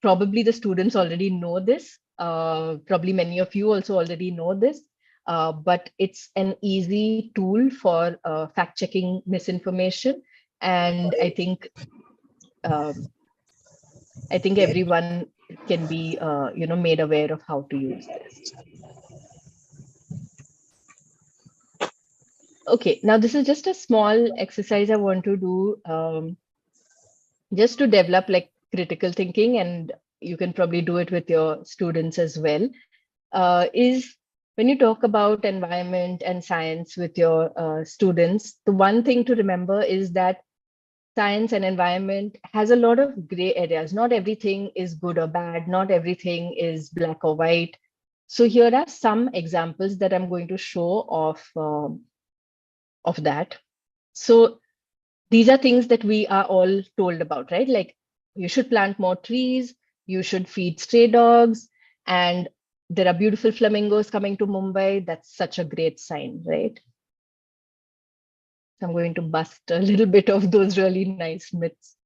probably the students already know this. Probably many of you also already know this, but it's an easy tool for fact checking misinformation. And I think everyone can be made aware of how to use this. Okay, now this is just a small exercise I want to do, just to develop like critical thinking, and you can probably do it with your students as well. Is when you talk about environment and science with your students, the one thing to remember is that science and environment has a lot of gray areas. Not everything is good or bad. Not everything is black or white. So here are some examples that I'm going to show of that. So these are things that we are all told about, right? Like you should plant more trees, you should feed stray dogs, and there are beautiful flamingos coming to Mumbai. That's such a great sign, right? I'm going to bust a little bit of those really nice myths.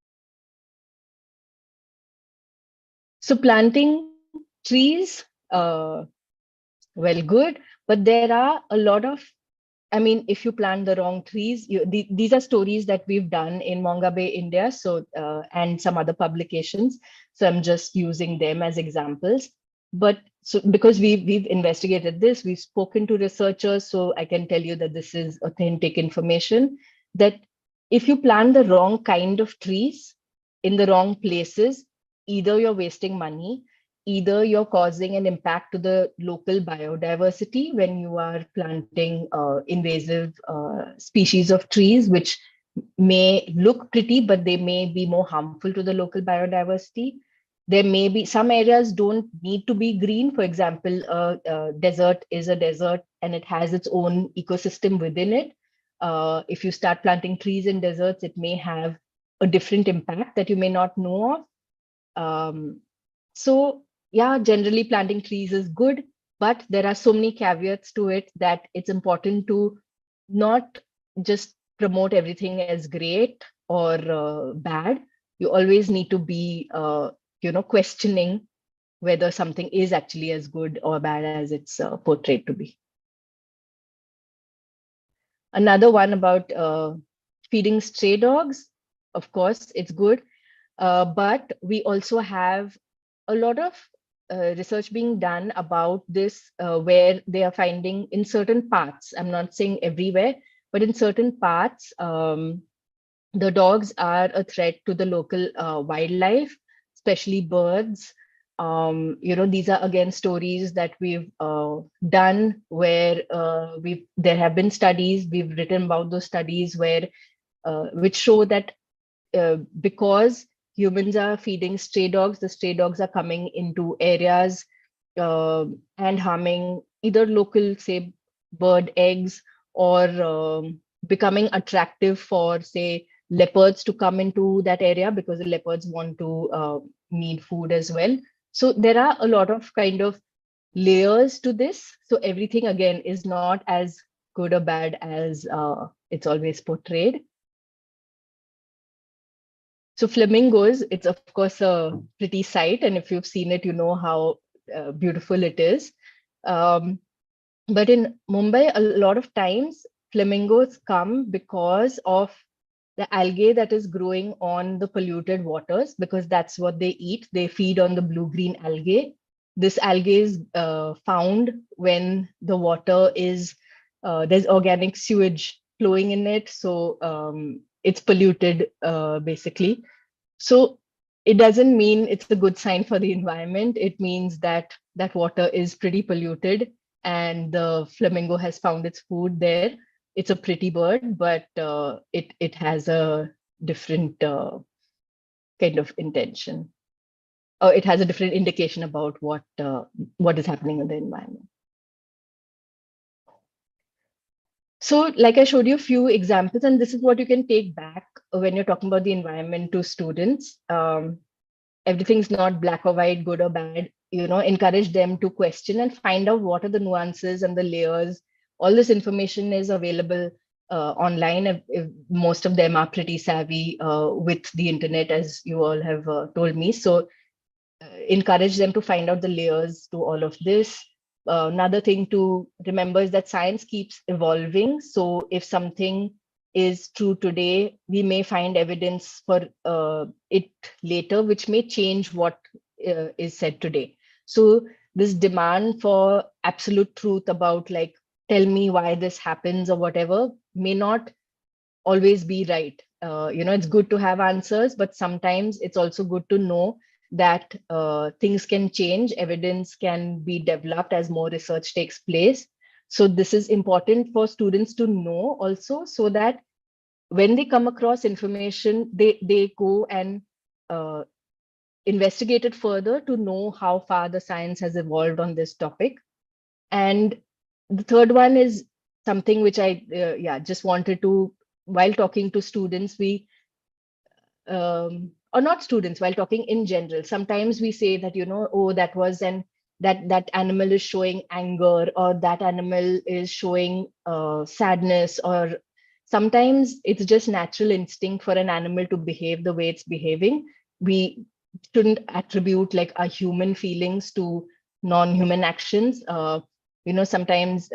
So planting trees, well, good, but there are a lot of, I mean, if you plant the wrong trees, these are stories that we've done in Monga Bay, India, so and some other publications. So I'm just using them as examples. But so because we've investigated this, we've spoken to researchers, so I can tell you that this is authentic information, that if you plant the wrong kind of trees in the wrong places, either you're wasting money, either you're causing an impact to the local biodiversity when you are planting invasive species of trees, which may look pretty, but they may be more harmful to the local biodiversity. There may be some areas don't need to be green. For example, a desert is a desert and it has its own ecosystem within it. If you start planting trees in deserts, it may have a different impact that you may not know of. So yeah, generally planting trees is good, but there are so many caveats to it that it's important to not just promote everything as great or bad. You always need to be, questioning whether something is actually as good or bad as it's portrayed to be. Another one about feeding stray dogs. Of course, it's good. But we also have a lot of research being done about this, where they are finding in certain parts, I'm not saying everywhere, but in certain parts, the dogs are a threat to the local wildlife, especially birds. These are again stories that we've done where there have been studies, we've written about those studies where which show that because humans are feeding stray dogs, the stray dogs are coming into areas and harming either local, say, bird eggs, or becoming attractive for, say, leopards to come into that area because the leopards want to need food as well. So there are a lot of kind of layers to this. So everything again is not as good or bad as it's always portrayed. So flamingos, it's of course a pretty sight, and if you've seen it, you know how beautiful it is. But in Mumbai, a lot of times flamingos come because of the algae that is growing on the polluted waters, because that's what they eat. They feed on the blue-green algae. This algae is found when the water is, there's organic sewage flowing in it. So it's polluted basically. So it doesn't mean it's a good sign for the environment. It means that that water is pretty polluted and the flamingo has found its food there. It's a pretty bird, but it has a different kind of intention. Or it has a different indication about what is happening in the environment. So like I showed you a few examples, and this is what you can take back when you're talking about the environment to students. Everything's not black or white, good or bad. Encourage them to question and find out what are the nuances and the layers. All this information is available online. If most of them are pretty savvy with the internet, as you all have told me. So encourage them to find out the layers to all of this. Another thing to remember is that science keeps evolving. So if something is true today, we may find evidence for it later, which may change what is said today. So this demand for absolute truth about like, tell me why this happens or whatever may not always be right. It's good to have answers, but sometimes it's also good to know that things can change, evidence can be developed as more research takes place. So this is important for students to know also, so that when they come across information, they go and uh, investigate it further to know how far the science has evolved on this topic. And the third one is something which I just wanted to, while talking to students, or not students, while talking in general, sometimes we say that, oh, that was that animal is showing anger, or that animal is showing sadness, or sometimes it's just natural instinct for an animal to behave the way it's behaving. We shouldn't attribute like our human feelings to non-human actions. Sometimes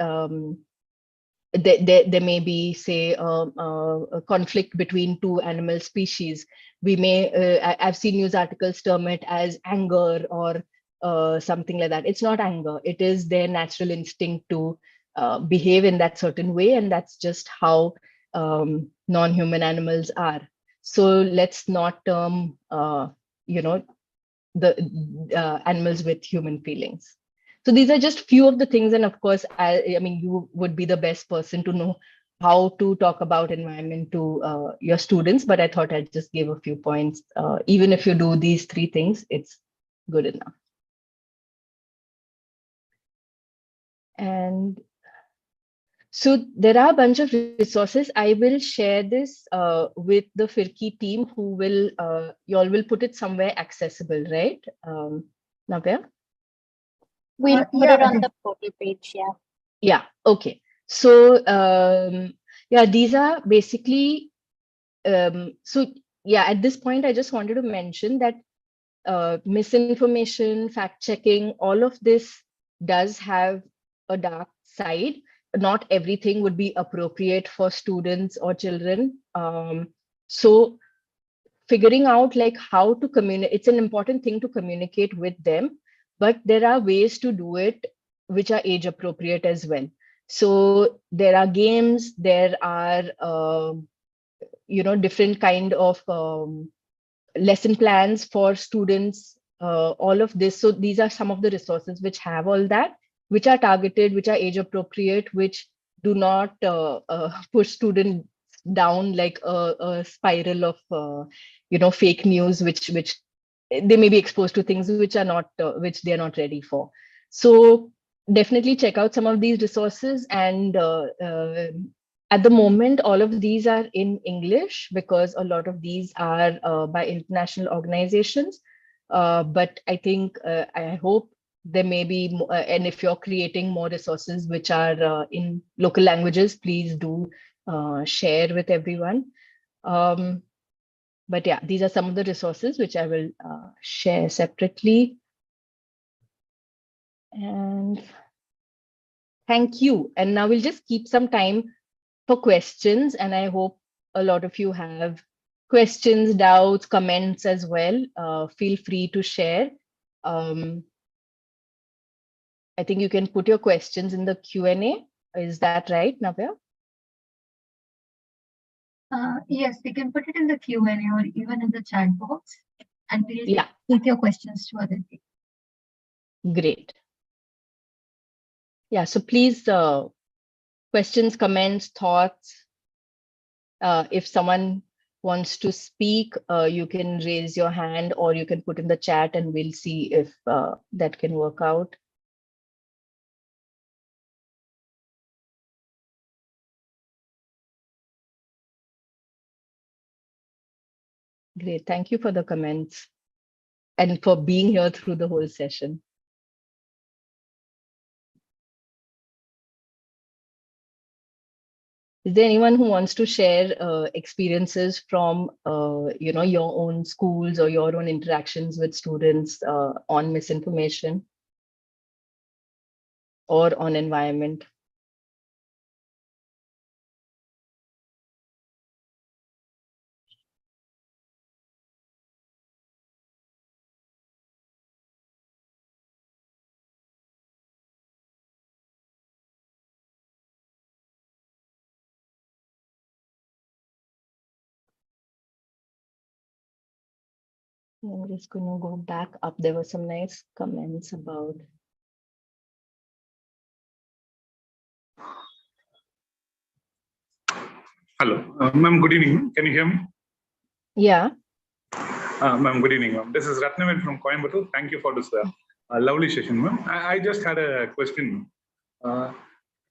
there may be, say, a conflict between two animal species. We may, I've seen news articles term it as anger or something like that. It's not anger. It is their natural instinct to behave in that certain way. And that's just how non-human animals are. So let's not term, the animals with human feelings. So these are just few of the things. And of course, I mean, you would be the best person to know how to talk about environment to your students, but I thought I'd just give a few points. Even if you do these three things, it's good enough. And so there are a bunch of resources. I will share this with the Firki team, who will, you all will put it somewhere accessible, right? Navya? We'll put Yeah, it on the portal page. Yeah. Yeah, okay. So these are basically, at this point, I just wanted to mention that misinformation, fact checking, all of this does have a dark side. Not everything would be appropriate for students or children. So figuring out like how to communicate, it's an important thing to communicate with them, but there are ways to do it which are age appropriate as well. So there are games, there are different kind of lesson plans for students, all of this. So these are some of the resources which have all that, which are targeted, which are age appropriate, which do not push students down like a spiral of fake news, which they may be exposed to things which are not which they are not ready for. So definitely check out some of these resources. And at the moment, all of these are in English because a lot of these are by international organizations. But I think, I hope there may be, and if you're creating more resources which are in local languages, please do share with everyone. But yeah, these are some of the resources which I will share separately. And thank you. And now we'll just keep some time for questions. And I hope a lot of you have questions, doubts, comments as well. Feel free to share. I think you can put your questions in the Q&A. Is that right, Navya? Yes, we can put it in the Q&A or even in the chat box, and we'll Yeah, take your questions to other people. great. Yeah, so please, questions, comments, thoughts. If someone wants to speak, you can raise your hand or you can put in the chat and we'll see if that can work out. Great, thank you for the comments and for being here through the whole session. Is there anyone who wants to share experiences from your own schools or your own interactions with students on misinformation or on environment? I'm just going to go back up. There were some nice comments about. Hello, ma'am. Good evening. Can you hear me? Yeah. Ma'am, good evening, ma'am. This is Ratnavel from Coimbatore. Thank you for this lovely session, ma'am. I just had a question.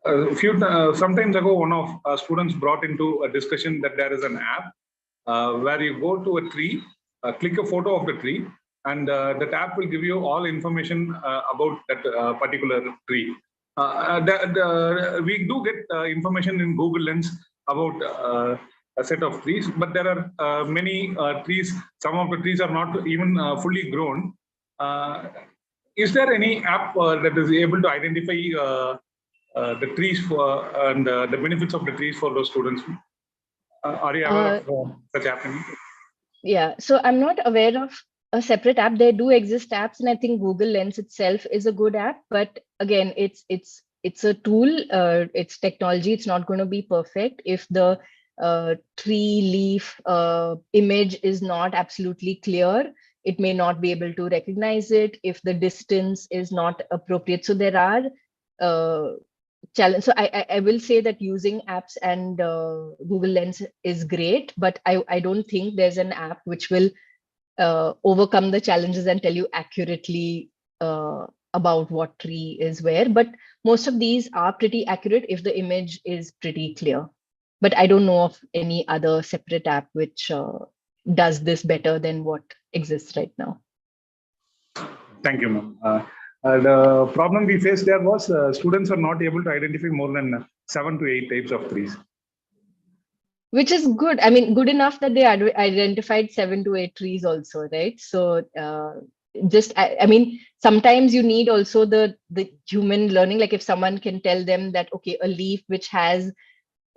Sometimes ago, one of our students brought into a discussion that there is an app where you go to a tree, click a photo of the tree, and that app will give you all information about that particular tree. We do get information in Google Lens about a set of trees, but there are many trees. Some of the trees are not even fully grown. Is there any app that is able to identify the trees for and the benefits of the trees for those students? Are you aware of such happening? Yeah, so I'm not aware of a separate app. There do exist apps, and I think Google Lens itself is a good app. But again, it's a tool. It's technology. It's not going to be perfect. If the tree leaf image is not absolutely clear, it may not be able to recognize it. If the distance is not appropriate, so there are challenge. So I will say that using apps and Google Lens is great, but I don't think there's an app which will overcome the challenges and tell you accurately about what tree is where. But most of these are pretty accurate if the image is pretty clear. But I don't know of any other separate app which does this better than what exists right now. Thank you, ma'am. The problem we faced there was students are not able to identify more than 7 to 8 types of trees. Which is good. I mean, good enough that they identified 7 to 8 trees also, right? So I mean, sometimes you need also the human learning. Like if someone can tell them that, okay, a leaf which has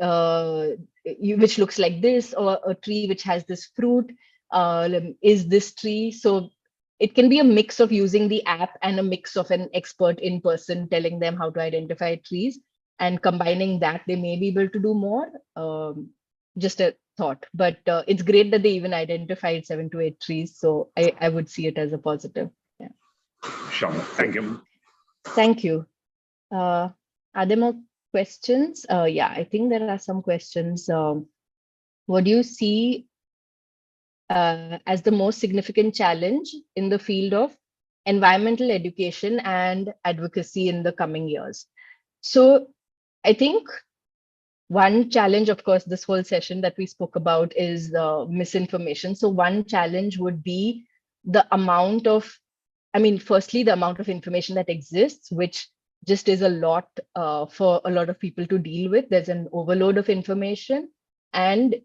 which looks like this, or a tree which has this fruit is this tree. So it can be a mix of using the app and a mix of an expert in person telling them how to identify trees, and combining that, they may be able to do more. Just a thought, but it's great that they even identified 7 to 8 trees. So I would see it as a positive. Yeah. Sure. Thank you. Thank you. Are there more questions? Yeah, I think there are some questions. What do you see as the most significant challenge in the field of environmental education and advocacy in the coming years? So I think one challenge, of course, this whole session that we spoke about is misinformation. So one challenge would be the amount of, I mean, firstly, the amount of information that exists, which just is a lot for a lot of people to deal with. There's an overload of information, and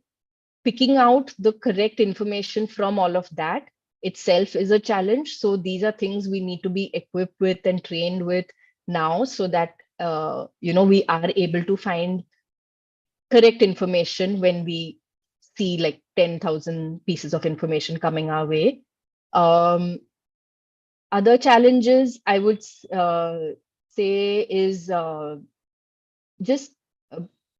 picking out the correct information from all of that itself is a challenge. So these are things we need to be equipped with and trained with now, so that we are able to find correct information when we see like 10,000 pieces of information coming our way. Other challenges I would say is just,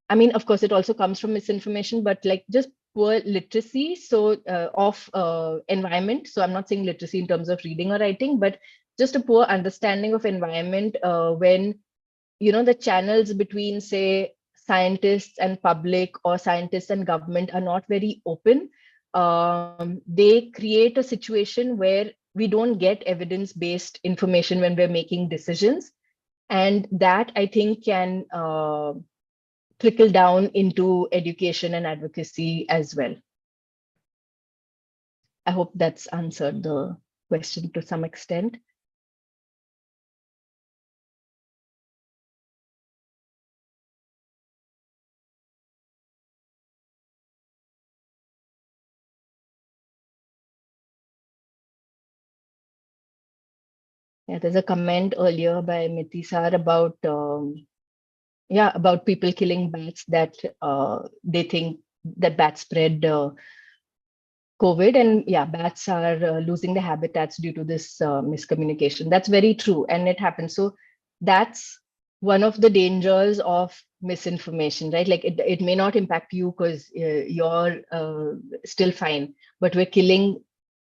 I mean, of course, it also comes from misinformation, but like just poor literacy. So of environment. So I'm not saying literacy in terms of reading or writing, but just a poor understanding of environment when, the channels between, say, scientists and public or scientists and government are not very open. They create a situation where we don't get evidence-based information when we're making decisions. And that, I think, can trickle down into education and advocacy as well. I hope that's answered the question to some extent. Yeah, there's a comment earlier by Miti Sar about about people killing bats, that they think that bats spread COVID, and yeah, bats are losing their habitats due to this miscommunication. That's very true, and it happens. So that's one of the dangers of misinformation, right? Like it may not impact you because you're still fine, but we're killing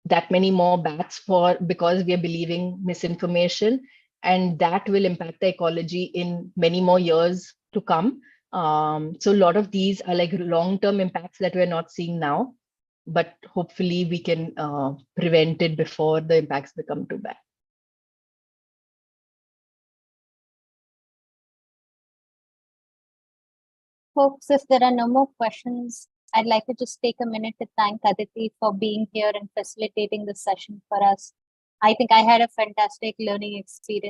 that many more bats because we are believing misinformation, and that will impact the ecology in many more years to come. So a lot of these are like long-term impacts that we're not seeing now, but hopefully we can prevent it before the impacts become too bad. Folks, if there are no more questions, I'd like to just take a minute to thank Aditi for being here and facilitating this session for us. I think I had a fantastic learning experience.